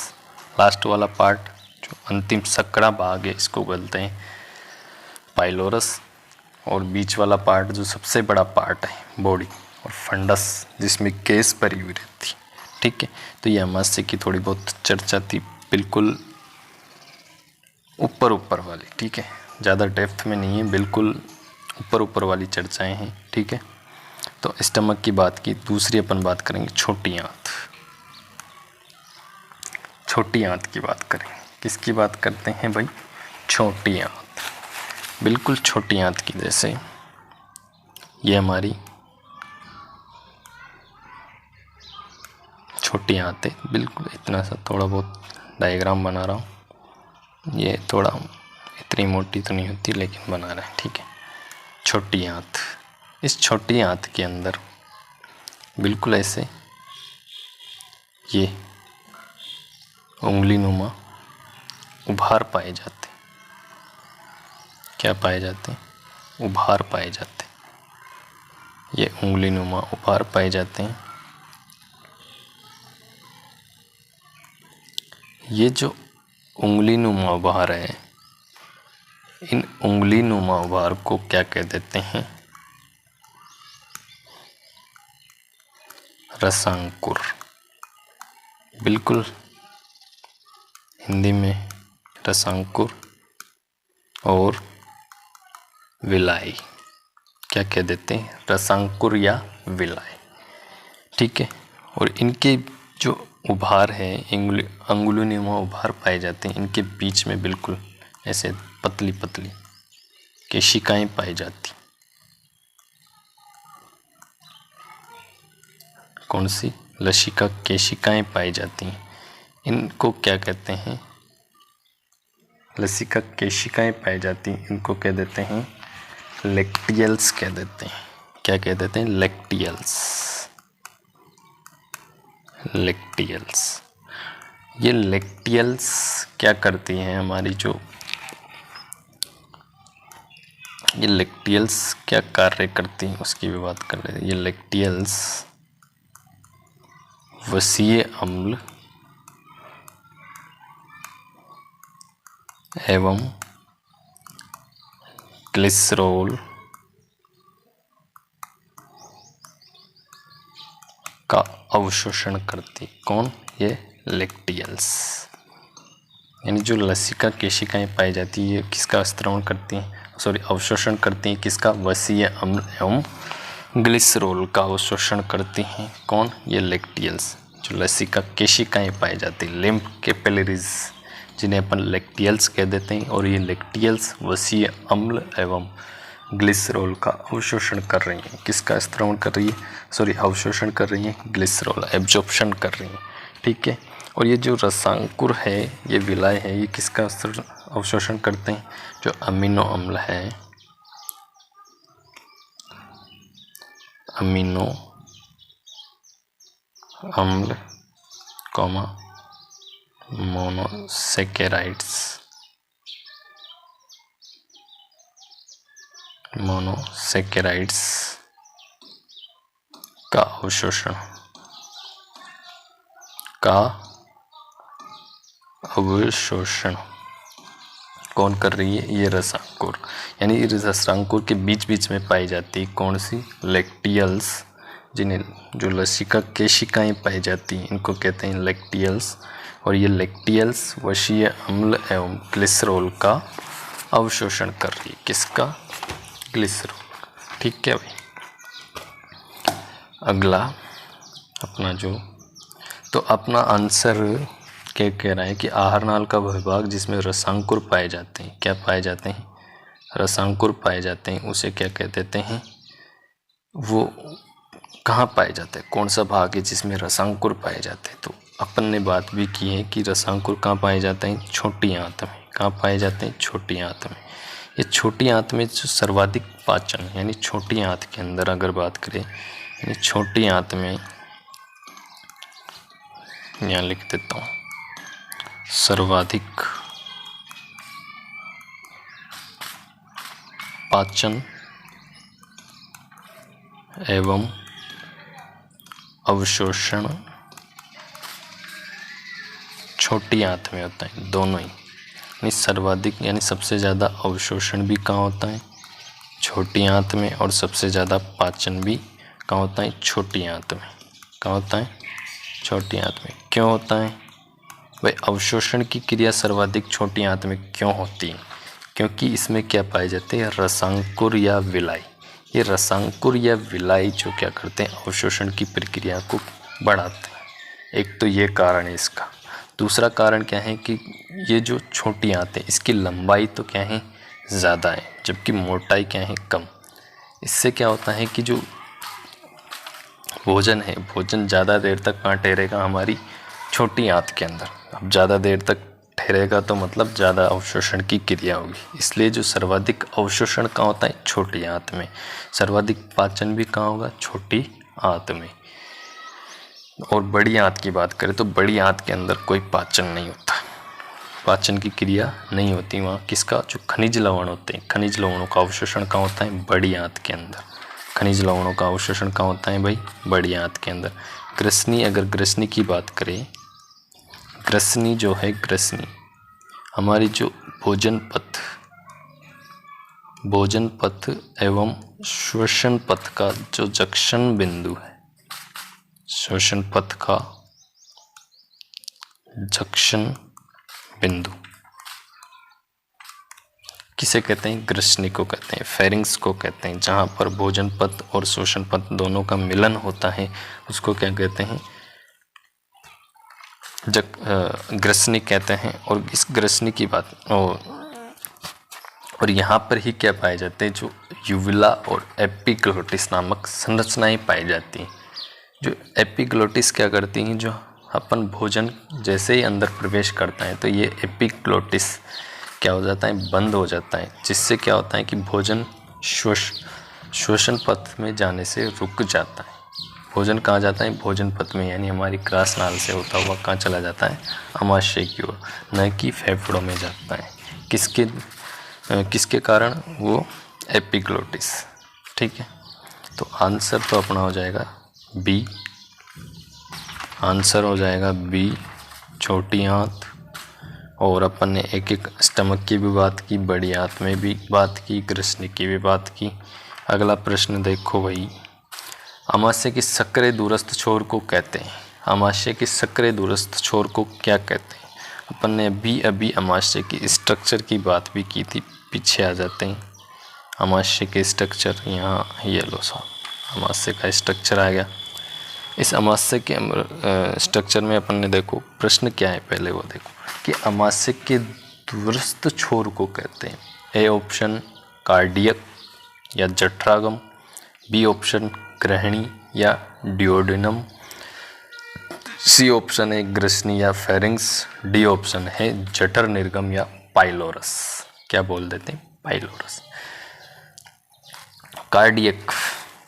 लास्ट वाला पार्ट जो अंतिम सकड़ा भाग है, इसको बोलते हैं पाइलोरस। और बीच वाला पार्ट जो सबसे बड़ा पार्ट है बॉडी, और फंडस जिसमें गैस भरी हुई रहती। ठीक है, तो ये आमाशय की थोड़ी बहुत चर्चा थी, बिल्कुल ऊपर वाली। ठीक है, ज़्यादा डेप्थ में नहीं है, बिल्कुल ऊपर वाली चर्चाएं हैं। ठीक है, तो स्टमक की बात की। दूसरी अपन बात करेंगे छोटी आंत। छोटी आंत की बात करेंगे, किसकी बात करते हैं भाई? छोटी आंत, बिल्कुल छोटी आंत की। जैसे ये हमारी छोटी आंत है, बिल्कुल इतना सा, थोड़ा बहुत डायग्राम बना रहा हूँ, ये थोड़ा इतनी मोटी तो नहीं होती लेकिन बना रहे हैं। ठीक है, छोटी आंत, इस छोटी आंत के अंदर बिल्कुल ऐसे ये उंगली नुमा उभार पाए जाते। क्या पाए जाते? उभार पाए जाते। ये उंगली नुमा उभार पाए जाते हैं। ये जो उंगली नुमा उभार है, इन उंगली नुमा उभार को क्या कह देते हैं? रसांकुर। बिल्कुल हिंदी में रसांकुर और विलाई क्या कह देते हैं? रसांकुर या विलाई। ठीक है, और इनके जो उभार है, अंगुलीनुमा उभार पाए जाते हैं, इनके बीच में बिल्कुल ऐसे पतली पतली केशिकाएं पाई जाती। कौन सी? लसिका केशिकाएं पाई जाती हैं। इनको क्या कहते हैं? लसिका केशिकाएं पाई जाती हैं, इनको कह देते हैं लेक्टियल्स कह देते हैं। क्या कह देते हैं? लेक्टियल्स। लेक्टियल्स। ये लेक्टियल्स क्या करती हैं? हमारी जो ये लेक्टियल्स क्या कार्य करती हैं उसकी भी बात कर रहे हैं। ये लेक्टियल्स वसीय अम्ल एवं ग्लिसरॉल का अवशोषण करती। कौन? ये लेक्टियल्स। यानी जो लसिका केशिकाएं पाई जाती है, किसका स्त्रवण करती हैं? अवशोषण करती हैं। किसका? वसीय अम्ल एवं ग्लिसरॉल का अवशोषण करती हैं। कौन? ये लेक्टियल्स। जो लसिका केशिकाएं पाई जाती, लिम्फ कैपिलरीज, जिन्हें अपन लेक्टियल्स कह देते हैं। और ये लेक्टियल्स वसीय अम्ल एवं ग्लिसरॉल का अवशोषण कर रही हैं। किसका स्त्रवण कर रही है? अवशोषण कर रही हैं, ग्लिसरॉल एब्जॉर्प्शन कर रही हैं। ठीक है, और ये जो रसांकुर है, ये विलाय है, ये किसका अवशोषण करते हैं? जो अमीनो अम्ल है, अमीनो अम्ल मोनोसैकेराइड्स मोनोसेकेराइड्स का अवशोषण कौन कर रही है? ये रसांकुर, यानी इस रसांकुर के बीच बीच में पाई जाती है कौन सी? लैक्टियल्स, जिन्हें जो लसिका केशिकाएं पाई जाती हैं इनको कहते हैं लैक्टियल्स। और ये लैक्टियल्स वशीय अम्ल एवं ग्लिसरॉल का अवशोषण कर रही है। किसका? ग्लिसरॉल। ठीक है भाई। अगला अपना अपना आंसर क्या कह रहा है कि आहार नाल का वह भाग जिसमें रसांकुर पाए जाते हैं, क्या पाए जाते हैं? रसांकुर पाए जाते हैं, उसे क्या कह देते हैं? वो कहाँ पाए जाते हैं? कौन सा भाग है जिसमें रसांकुर पाए जाते हैं? तो अपन ने बात भी की है कि रसांकुर कहाँ पाए जाते हैं? छोटी आंत में। कहाँ पाए जाते हैं? छोटी आंत में। ये छोटी आंत में जो सर्वाधिक पाचन, यानी छोटी आंत के अंदर अगर बात करें, यानी छोटी आंत में, यहाँ लिख देता हूँ, सर्वाधिक पाचन एवं अवशोषण छोटी आंत में होता है, दोनों ही। यानी सर्वाधिक यानी सबसे ज़्यादा अवशोषण भी कहाँ होता है? छोटी आंत में। और सबसे ज़्यादा पाचन भी कहाँ होता है? छोटी आंत में। कहाँ होता है? छोटी आंत में। क्यों होता है भाई? अवशोषण की क्रिया सर्वाधिक छोटी आंत में क्यों होती है? क्योंकि इसमें क्या पाए जाते हैं? रसांकुर या विलाई। ये रसांकुर या विलाई जो क्या करते हैं? अवशोषण की प्रक्रिया को बढ़ाते हैं। एक तो ये कारण है इसका। दूसरा कारण क्या है कि ये जो छोटी आंत है इसकी लंबाई तो क्या है? ज़्यादा है, जबकि मोटाई क्या है? कम। इससे क्या होता है कि जो भोजन है, भोजन ज़्यादा देर तक कहाँ ठहरेगा? हमारी छोटी आंत के अंदर। अब ज़्यादा देर तक ठहरेगा तो मतलब ज़्यादा अवशोषण की क्रिया होगी। इसलिए जो सर्वाधिक अवशोषण कहाँ होता है? छोटी आंत में। सर्वाधिक पाचन भी कहाँ होगा? छोटी आंत में। और बड़ी आंत की बात करें तो बड़ी आंत के अंदर कोई पाचन नहीं होता, पाचन की क्रिया नहीं होती वहाँ। किसका? जो खनिज लवण होते हैं, खनिज लवणों का अवशोषण कहाँ होता है? बड़ी आंत के अंदर। खनिज लवणों का अवशोषण कहाँ होता है भाई? बड़ी आंत के अंदर। ग्रसनी, अगर ग्रसनी की बात करें, ग्रसनी जो है, ग्रसनी हमारी जो भोजन पथ एवं श्वसन पथ का जो जंक्शन बिंदु है, श्वसन पथ का जंक्शन बिंदु किसे कहते हैं? ग्रसनी को कहते हैं, फेरिंग्स को कहते हैं। जहाँ पर भोजन पथ और श्वसन पथ दोनों का मिलन होता है उसको क्या कहते हैं? ग्रसनी कहते हैं। और इस ग्रसनी की बात और यहाँ पर ही क्या पाए जाते हैं? जो यूविला और एपिग्लोटिस नामक संरचनाएं पाई जाती हैं। जो एपिग्लोटिस क्या करती हैं? जो अपन भोजन जैसे ही अंदर प्रवेश करता है तो ये एपिग्लोटिस क्या हो जाता है? बंद हो जाता है, जिससे क्या होता है कि भोजन श्वसन पथ में जाने से रुक जाता है। भोजन कहाँ जाता है? भोजन पथ में, यानी हमारी ग्रास नाल से होता हुआ कहाँ चला जाता है? आमाशय की ओर, न कि फेफड़ों में जाता है। किसके कारण? वो एपिग्लोटिस। ठीक है, तो आंसर तो अपना हो जाएगा बी। आंसर हो जाएगा बी, छोटी आंत। और अपन ने एक एक स्टमक की भी बात की, बड़ी आंत में भी बात की, ग्रसनी की भी बात की। अगला प्रश्न देखो भाई, आमाशय के सक्रिय दूरस्थ छोर को कहते हैं। आमाशय के सक्रिय दूरस्थ छोर को क्या कहते हैं? अपन ने अभी आमाशय की स्ट्रक्चर की बात भी की थी, पीछे आ जाते हैं। आमाशय के स्ट्रक्चर, यहाँ ये लो साहब, आमाशय का स्ट्रक्चर आ गया। इस आमाशय के स्ट्रक्चर में अपन ने देखो प्रश्न क्या है, पहले वो देखो कि आमाशय के दूरस्थ छोर को कहते हैं। ए ऑप्शन कार्डियक या जठरागम, बी ऑप्शन ग्रहणी या डिओडिनम, सी ऑप्शन है ग्रसनी या फेरिंग्स, डी ऑप्शन है जठर निर्गम या पाइलोरस। क्या बोल देते हैं? पाइलोरस। कार्डियक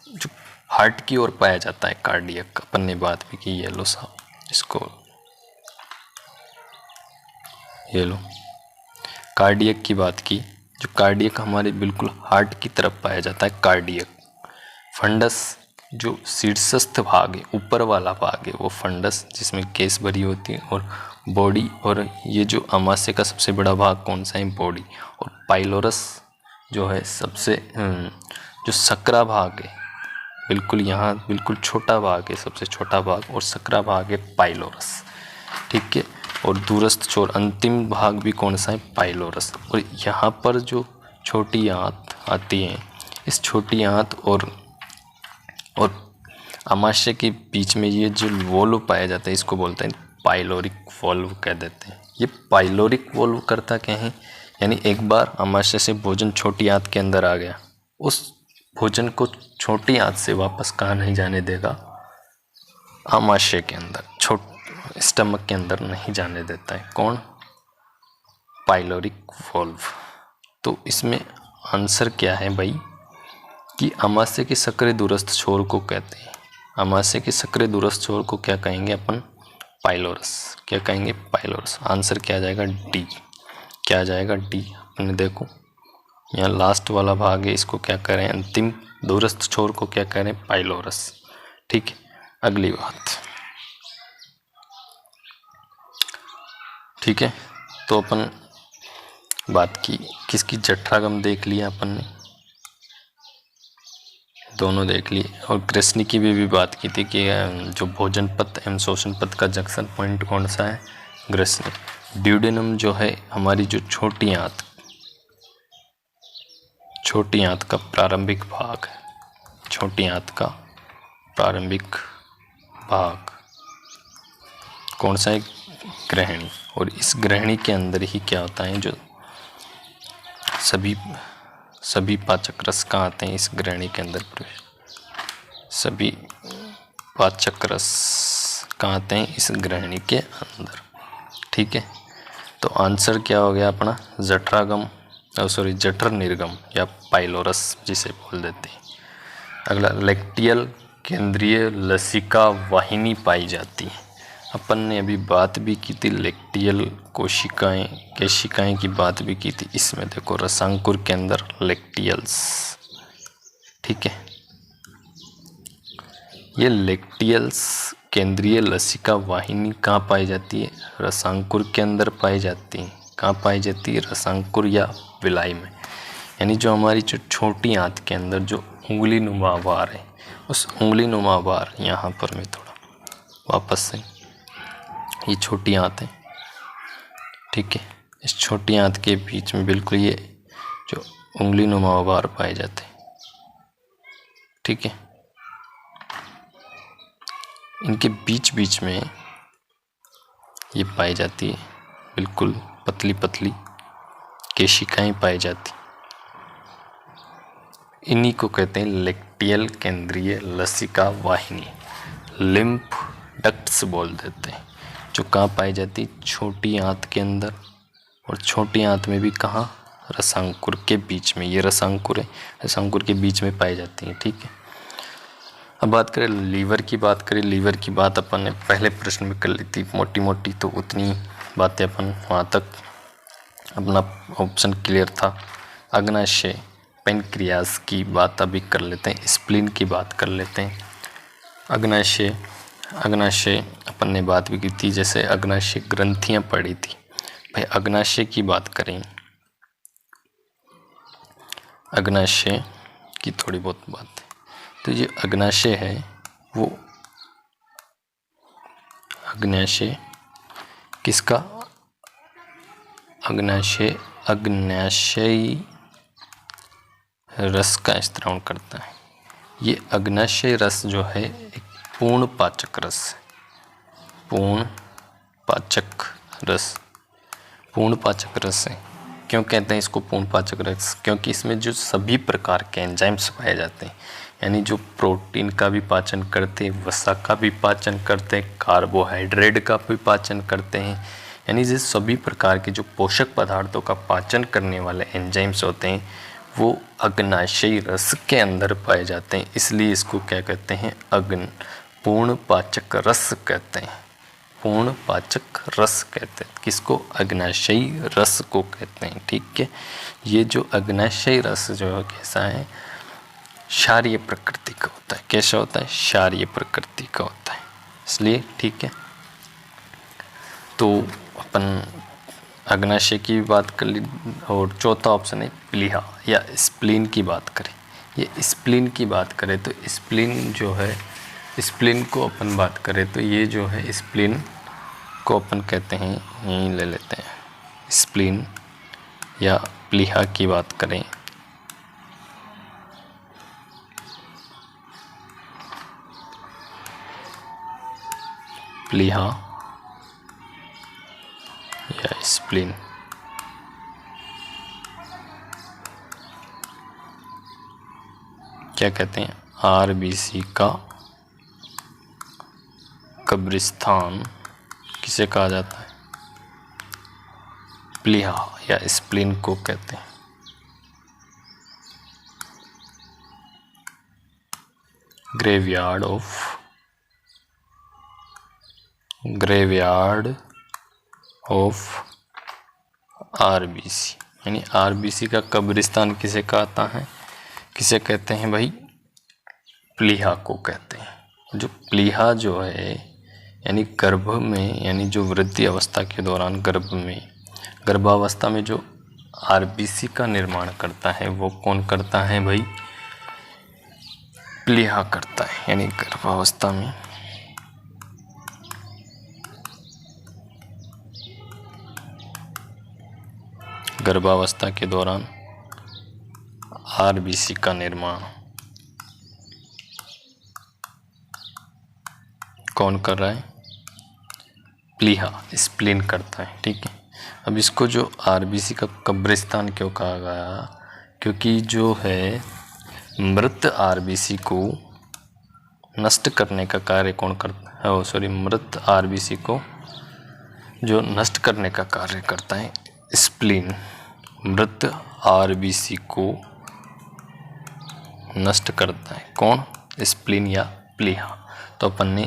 जो हार्ट की ओर पाया जाता है, कार्डियक अपन ने बात भी की। ये लो साहब, इसको ये लो, कार्डियक की बात की जो कार्डियक हमारे बिल्कुल हार्ट की तरफ पाया जाता है कार्डियक। फंडस जो शीर्षस्थ भाग है, ऊपर वाला भाग है, वो फंडस जिसमें केस भरी होती है। और बॉडी, और ये जो अमाशय का सबसे बड़ा भाग कौन सा है, बॉडी। और पाइलोरस जो है सबसे जो सकरा भाग है, बिल्कुल यहाँ बिल्कुल छोटा भाग है, सबसे छोटा भाग, और सकरा भाग है पाइलोरस। ठीक है। और दूरस्थ छोर अंतिम भाग भी कौन सा है, पाइलोरस। और यहाँ पर जो छोटी आंत आती है, इस छोटी आंत और अमाशय के बीच में ये जो वोल्व पाया जाता है, इसको बोलते हैं पाइलोरिक वोल्व कह देते हैं। ये पाइलोरिक वोल्व करता क्या है, यानी एक बार अमाशय से भोजन छोटी आंत के अंदर आ गया, उस भोजन को छोटी आंत से वापस कहाँ नहीं जाने देगा, अमाशय के अंदर, स्टमक के अंदर नहीं जाने देता है। कौन, पाइलोरिक वोल्व। तो इसमें आंसर क्या है भाई, कि अमाशय के सक्रिय दूरस्थ छोर को कहते हैं, अमाशय के सक्रिय दूरस्थ छोर को क्या कहेंगे अपन, पाइलोरस। क्या कहेंगे, पाइलोरस। आंसर क्या आ जाएगा, डी। क्या आ जाएगा, डी। अपने देखो यहाँ लास्ट वाला भाग है, इसको क्या कह रहे हैं, अंतिम दूरस्थ छोर को क्या कह रहे हैं, पाइलोरस। ठीक है। अगली बात, ठीक है। तो अपन बात की किसकी, जठरागम देख लिया अपन ने, दोनों देख लिए। और ग्रसनी की भी बात की थी कि जो भोजन पथ एवं शोषण पथ का जंक्शन पॉइंट कौन सा है, ग्रसनी। ड्यूडेनम जो है हमारी जो छोटी आंत का प्रारंभिक भाग है, छोटी आंत का प्रारंभिक भाग कौन सा है, ग्रहणी। और इस ग्रहणी के अंदर ही क्या होता है, जो सभी पाचक रस कहाँ आते हैं, इस ग्रहणी के अंदर प्रवेश, सभी पाचक रस कहाँ आते हैं, इस ग्रहणी के अंदर। ठीक है। तो आंसर क्या हो गया अपना, जठरागम, जठर निर्गम या पाइलोरस जिसे बोल देते हैं। अगला, लेक्टियल केंद्रीय लसिका वाहिनी पाई जाती है। अपन ने अभी बात भी की थी लेक्टियल केशिकाएं की बात भी की थी। इसमें देखो रसांकुर के अंदर लेक्टियल्स, ठीक है। ये लेक्टियल्स केंद्रीय लसिका वाहिनी कहाँ पाई जाती है, रसांकुर के अंदर पाई जाती है। कहाँ पाई जाती है, रसांकुर या विलाई में। यानी जो हमारी जो छोटी आंत के अंदर जो उंगली नुमा भार है, उस उंगली नुमा भार, यहाँ पर मैं थोड़ा वापस से, ये छोटी आंत है, ठीक है। इस छोटी आंत के बीच में बिल्कुल ये जो उंगली नुमा भार पाए जाते हैं, ठीक है। इनके बीच बीच में ये पाई जाती है बिल्कुल पतली पतली केशिकाएं पाई जाती। इन्हीं को कहते हैं लेक्टियल केंद्रीय लसिका वाहिनी, लिम्फ डक्ट्स बोल देते हैं। जो कहाँ पाई जाती, छोटी आंत के अंदर, और छोटी आंत में भी कहाँ, रसांकुर के बीच में। ये रसांकुर है, रसांकुर के बीच में पाई जाती हैं, ठीक है। अब बात करें लीवर की, लीवर की बात अपन ने पहले प्रश्न में कर ली थी मोटी मोटी, तो उतनी बातें अपन वहाँ तक अपना ऑप्शन क्लियर था। अग्नाशय, पेनक्रियास की बात अभी कर लेते हैं, स्प्लीन की बात कर लेते हैं। अग्नाशय अपन ने बात भी की थी, जैसे अग्नाशय ग्रंथियाँ पड़ी थी। भाई अग्नाशय की बात करें, अग्नाशय की थोड़ी बहुत बात है। तो ये अग्नाशय है, वो अग्नाशय किसका, अग्नाशय रस का स्त्राव करता है। ये अग्नाशय रस जो है एक पूर्ण पाचक रस है, पूर्ण पाचक रस है। क्यों कहते हैं इसको पूर्ण पाचक रस, क्योंकि इसमें जो सभी प्रकार के एंजाइम्स पाए जाते हैं, यानी जो प्रोटीन का भी पाचन करते हैं, वसा का भी पाचन करते हैं, कार्बोहाइड्रेट का भी पाचन करते हैं, यानी जो सभी प्रकार के जो पोषक पदार्थों का पाचन करने वाले एंजाइम्स होते हैं, वो अग्नाशयी रस के अंदर पाए जाते हैं। इसलिए इसको क्या कहते हैं, पूर्ण पाचक रस कहते हैं। पूर्ण पाचक रस कहते हैं। किसको? अग्नाशयी रस को कहते हैं। ठीक है, ये जो अग्नाशयी रस जो है कैसा है? क्षारीय प्रकृति का होता है। कैसा होता है? क्षारीय प्रकृति का होता है, इसलिए ठीक है। तो अपन अग्नाशय की बात कर ली, और चौथा ऑप्शन है प्लीहा या स्प्लीन की बात करें। ये स्प्लीन की बात करें तो स्प्लीन जो है, स्प्लीन को अपन बात करें तो ये जो है स्प्लीन को अपन कहते हैं, यहीं ले लेते हैं, स्प्लीन या प्लीहा की बात करें प्लीहा या स्प्लीन, क्या कहते हैं? आरबीसी का कब्रिस्तान किसे कहा जाता है? प्लीहा या स्प्लीन को कहते हैं। ग्रेवयार्ड ऑफ आरबीसी, यानी आरबीसी का कब्रिस्तान किसे कहता है? किसे कहते हैं भाई? प्लीहा को कहते हैं। जो प्लीहा जो है यानी गर्भ में, यानी जो वृद्धि अवस्था के दौरान गर्भावस्था में जो आरबीसी का निर्माण करता है वो कौन करता है भाई? प्लीहा करता है। यानी गर्भावस्था में गर्भावस्था के दौरान आरबीसी का निर्माण कौन कर रहा है? प्लीहा, स्प्लीन करता है। ठीक है, अब इसको जो आरबीसी का कब्रिस्तान क्यों कहा गया? क्योंकि जो है मृत आरबीसी को नष्ट करने का कार्य कौन करता है? मृत आरबीसी को जो नष्ट करने का कार्य करता है स्प्लीन, मृत आरबीसी को नष्ट करता है कौन? स्प्लीन या प्लीहा। तो अपन ने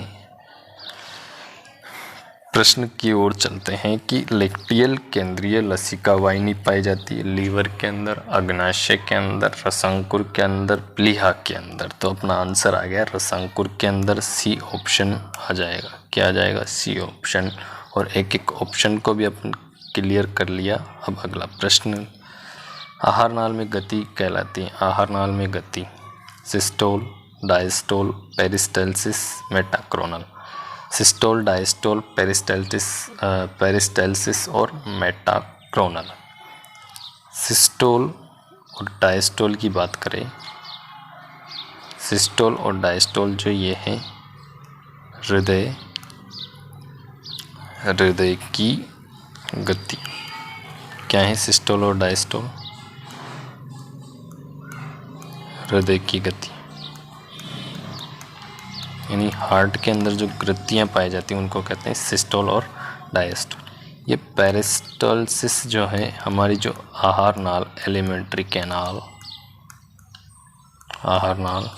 प्रश्न की ओर चलते हैं कि लेक्टियल केंद्रीय लसिका वाहिनी पाई जाती है लीवर के अंदर, अग्नाशय के अंदर, रसांकुर के अंदर, प्लीहा के अंदर। तो अपना आंसर आ गया रसांकुर के अंदर, सी ऑप्शन आ जाएगा। क्या आ जाएगा? C option. और एक एक ऑप्शन को भी अपन क्लियर कर लिया। अब अगला प्रश्न, आहार नाल में गति कहलाती है। आहार नाल में गति systole, diastole, peristalsis, metachronal. Systole, diastole, peristalsis और मेटाक्रोनल। सिस्टोल और डायस्टोल की बात करें, सिस्टोल और डायस्टोल जो ये है हृदय की गति। क्या है सिस्टोल और डायस्टोल? हृदय की गति, यानी हार्ट के अंदर जो गतियाँ पाई जाती हैं उनको कहते हैं सिस्टोल और डायस्टोल। ये पेरिस्टालसिस जो है हमारी जो आहार नाल, एलिमेंट्री कैनाल, आहार नाल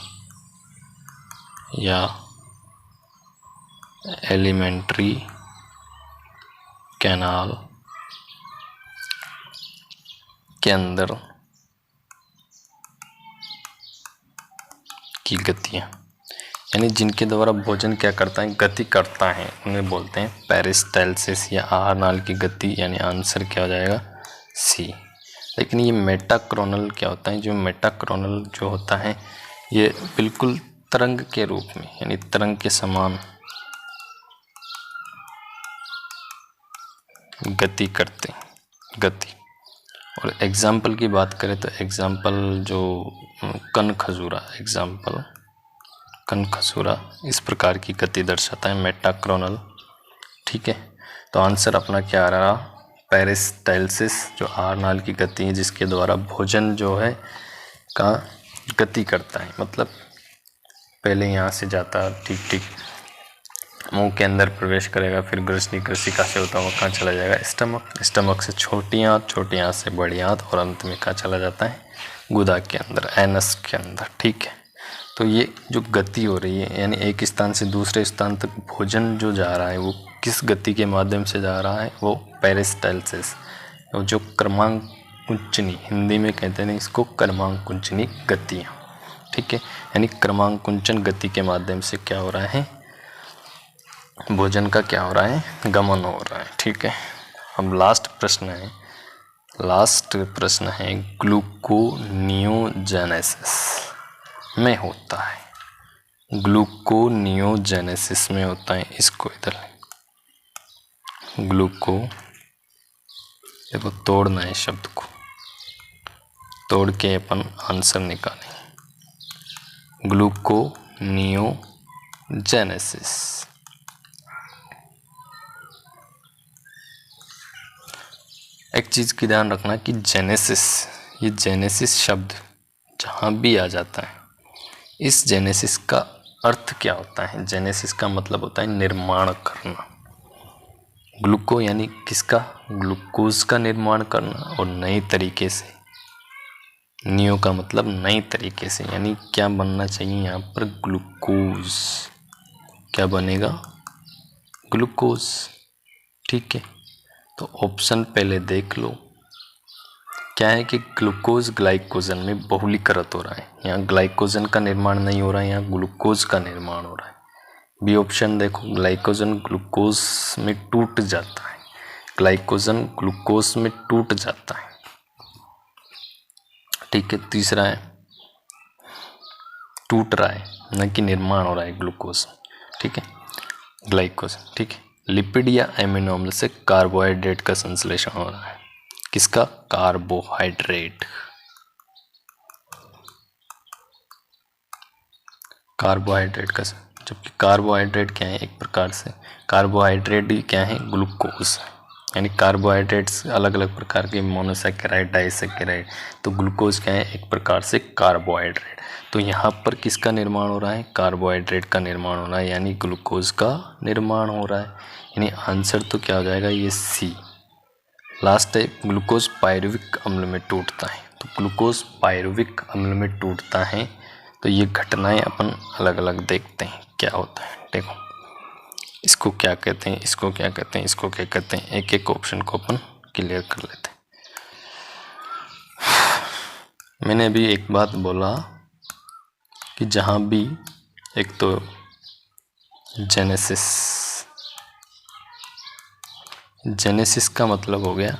या एलिमेंट्री कैनाल के अंदर की गतियाँ, यानी जिनके द्वारा भोजन क्या करता है? गति करता है, उन्हें बोलते हैं पेरिस्टालसिस या आहार नाल की गति। यानी आंसर क्या हो जाएगा? सी। लेकिन ये मेटाक्रोनल क्या होता है? जो मेटाक्रोनल जो होता है ये बिल्कुल तरंग के रूप में, यानी तरंग के समान गति करते हैं, गति। और एग्जाम्पल की बात करें तो एग्जाम्पल जो कन खजूरा इस प्रकार की गति दर्शाता है, मेटाक्रोनल। ठीक है, तो आंसर अपना क्या आ रहा? पेरिस्टालसिस, जो आहार नाल की गति है जिसके द्वारा भोजन जो है का गति करता है। मतलब पहले यहाँ से जाता, ठीक मुंह के अंदर प्रवेश करेगा, फिर ग्रसनिका से होता हुआ कहाँ चला जाएगा? स्टमक से छोटी आंत से बड़ी आंत, और अंत में कहाँ चला जाता है? गुदा के अंदर, एनस के अंदर। ठीक है, तो ये जो गति हो रही है यानी एक स्थान से दूसरे स्थान तक भोजन जो जा रहा है वो किस गति के माध्यम से जा रहा है, वो पेरिस्टाल्सिस, जो क्रमांकुंचनी, हिंदी में कहते हैं इसको क्रमांकुंचनी गतियाँ, ठीक है। यानी क्रमांकुंचन गति के माध्यम से क्या हो रहा है, भोजन का क्या हो रहा है, गमन हो रहा है, ठीक है। अब लास्ट प्रश्न है ग्लूकोनियोजेनेसिस में होता है, ग्लूकोनियोजेनेसिस में होता है, इसको इधर देखो तोड़ना है, शब्द को तोड़ के अपन आंसर निकालें। ग्लूकोनियोजेनेसिस, एक चीज़ की ध्यान रखना कि जेनेसिस, ये जेनेसिस शब्द जहाँ भी आ जाता है, इस जेनेसिस का अर्थ क्या होता है, जेनेसिस का मतलब होता है निर्माण करना। ग्लूको यानी किसका, ग्लूकोज का निर्माण करना, और नई तरीके से, नियो का मतलब नई तरीके से, यानी क्या बनना चाहिए यहाँ पर, ग्लूकोज, क्या बनेगा, ग्लूकोज, ठीक है। तो ऑप्शन पहले देख लो, क्या है कि ग्लूकोज ग्लाइकोजन में बहुलीकृत हो रहा है, यहाँ ग्लाइकोजन का निर्माण नहीं हो रहा है, यहाँ ग्लूकोज का निर्माण हो रहा है। बी ऑप्शन देखो, ग्लाइकोजन ग्लूकोज में टूट जाता है, ग्लाइकोजन ग्लूकोज में टूट जाता है, ठीक है। तीसरा है टूट रहा है, न कि निर्माण हो रहा है ग्लूकोज, ठीक है, ग्लाइकोजन, ठीक है। लिपिड या एमिनो अम्ल से कार्बोहाइड्रेट का संश्लेषण हो रहा है, किसका, कार्बोहाइड्रेट, कार्बोहाइड्रेट का, जबकि कार्बोहाइड्रेट क्या है, एक प्रकार से कार्बोहाइड्रेट ही क्या है, ग्लूकोज, यानी कार्बोहाइड्रेट्स अलग अलग प्रकार के, मोनोसैकेराइड, डाइसैकेराइड, तो ग्लूकोज क्या है, एक प्रकार से कार्बोहाइड्रेट। तो यहाँ पर किसका निर्माण हो रहा है, कार्बोहाइड्रेट का निर्माण हो रहा है, यानी ग्लूकोज का निर्माण हो रहा है, यानी आंसर तो क्या हो जाएगा, ये सी। लास्ट है ग्लूकोज पायरुविक अम्ल में टूटता है, तो ग्लूकोज पायरुविक अम्ल में टूटता है, तो ये घटनाएं अपन अलग अलग देखते हैं क्या होता है। देखो इसको क्या कहते हैं, इसको क्या कहते हैं, इसको क्या कहते हैं, एक एक ऑप्शन को अपन क्लियर कर लेते हैं। मैंने अभी एक बात बोला कि जहाँ भी एक तो जेनेसिस का मतलब हो गया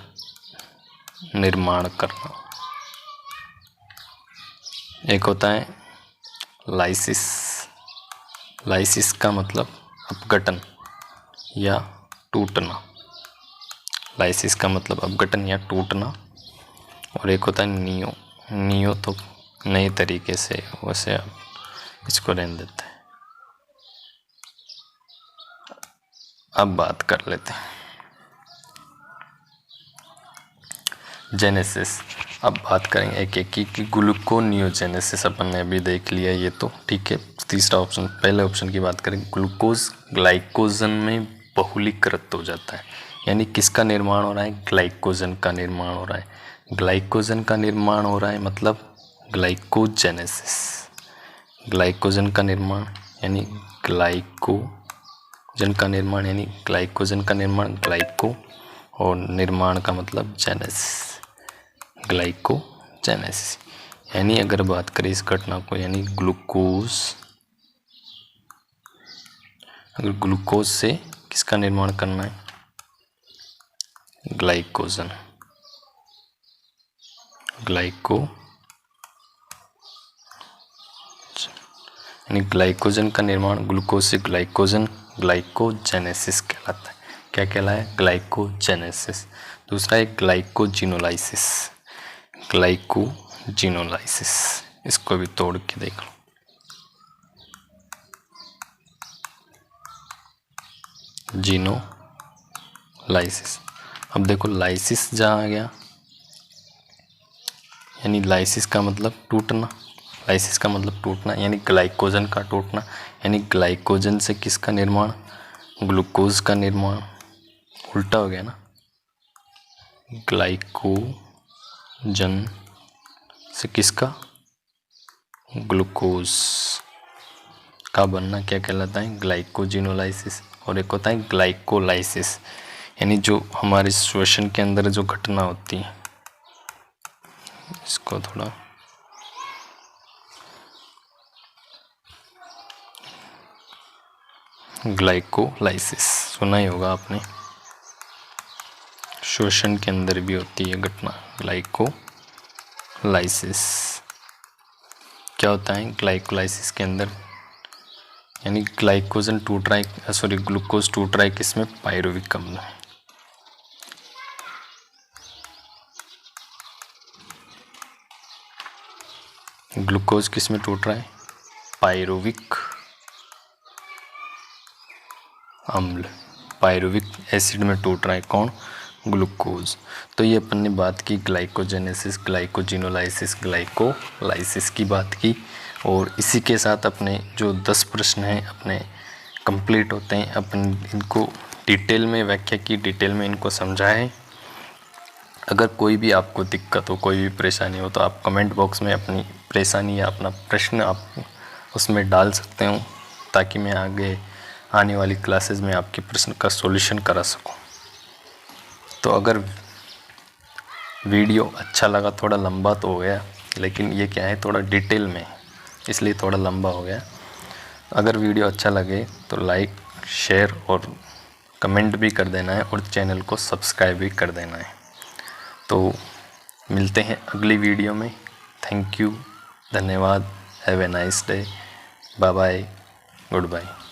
निर्माण करना, एक होता है लाइसिस का मतलब अपघटन या टूटना, लाइसिस का मतलब अपघटन या टूटना, और एक होता है नियो तो नए तरीके से, वैसे आप इसको रहने देते हैं। अब बात कर लेते हैं जेनेसिस। अब बात करेंगे एक एक की ग्लूकोनियोजेनेसिस अपन ने अभी देख लिया, ये तो ठीक है। तीसरा ऑप्शन, पहले ऑप्शन की बात करें, ग्लूकोज ग्लाइकोजन में बहुलीकृत हो जाता है, यानी किसका निर्माण हो रहा है, ग्लाइकोजन का निर्माण हो रहा है, ग्लाइकोजन का निर्माण हो रहा है मतलब ग्लाइकोजेनेसिस, ग्लाइकोजन का निर्माण यानी ग्लाइकोजन का निर्माण, यानी ग्लाइकोजन का निर्माण ग्लाइको, और निर्माण का मतलब जेनेसिस, ग्लाइकोजेनेसिस। यानी अगर बात करें इस घटना को, यानी अगर ग्लूकोज से किसका निर्माण करना है, ग्लाइकोजन, यानी ग्लाइकोजन का निर्माण ग्लूकोज से ग्लाइकोजन, ग्लाइकोजेनेसिस कहलाता है। क्या कहलाया, ग्लाइकोजेनेसिस। दूसरा है ग्लाइकोजिनोलाइसिस, इसको भी तोड़ के देख लो। जिनोलाइसिस, अब देखो लाइसिस जहाँ आ गया, यानी लाइसिस का मतलब टूटना, लाइसिस का मतलब टूटना, यानी ग्लाइकोजन का टूटना, यानी ग्लाइकोजन से किसका निर्माण, ग्लूकोज का निर्माण, उल्टा हो गया ना, ग्लाइकोजन से किसका, ग्लूकोज का बनना क्या कहलाता है, ग्लाइकोजिनोलाइसिस। और एक होता है ग्लाइकोलाइसिस, यानी जो हमारे श्वसन के अंदर जो घटना होती है, इसको थोड़ा ग्लाइकोलाइसिस सुना ही होगा आपने, श्वसन के अंदर भी होती है घटना ग्लाइकोलाइसिस। क्या होता है ग्लाइकोलाइसिस के अंदर, यानी ग्लूकोज 2 ट्राई किसमें, पायरुविक अम्ल है। ग्लूकोज किसमें 2 ट्राई, पायरुविक अम्ल, पायरुविक एसिड में 2 ट्राई, कौन, ग्लूकोज। तो ये अपन ने बात की ग्लाइकोजेनेसिस, ग्लाइकोजिनोलाइसिस, ग्लाइकोलाइसिस की बात की, और इसी के साथ अपने जो 10 प्रश्न हैं अपने कंप्लीट होते हैं। अपन इनको डिटेल में व्याख्या की, डिटेल में इनको समझाएं। अगर कोई भी आपको दिक्कत हो, कोई भी परेशानी हो, तो आप कमेंट बॉक्स में अपनी परेशानी या अपना प्रश्न आप उसमें डाल सकते हो, ताकि मैं आगे आने वाली क्लासेस में आपके प्रश्न का सॉल्यूशन करा सकूं। तो अगर वीडियो अच्छा लगा, थोड़ा लंबा तो हो गया, लेकिन ये क्या है थोड़ा डिटेल में, इसलिए थोड़ा लंबा हो गया। अगर वीडियो अच्छा लगे तो लाइक, शेयर और कमेंट भी कर देना है, और चैनल को सब्सक्राइब भी कर देना है। तो मिलते हैं अगली वीडियो में। थैंक यू, धन्यवाद, have a nice day, bye bye, good bye.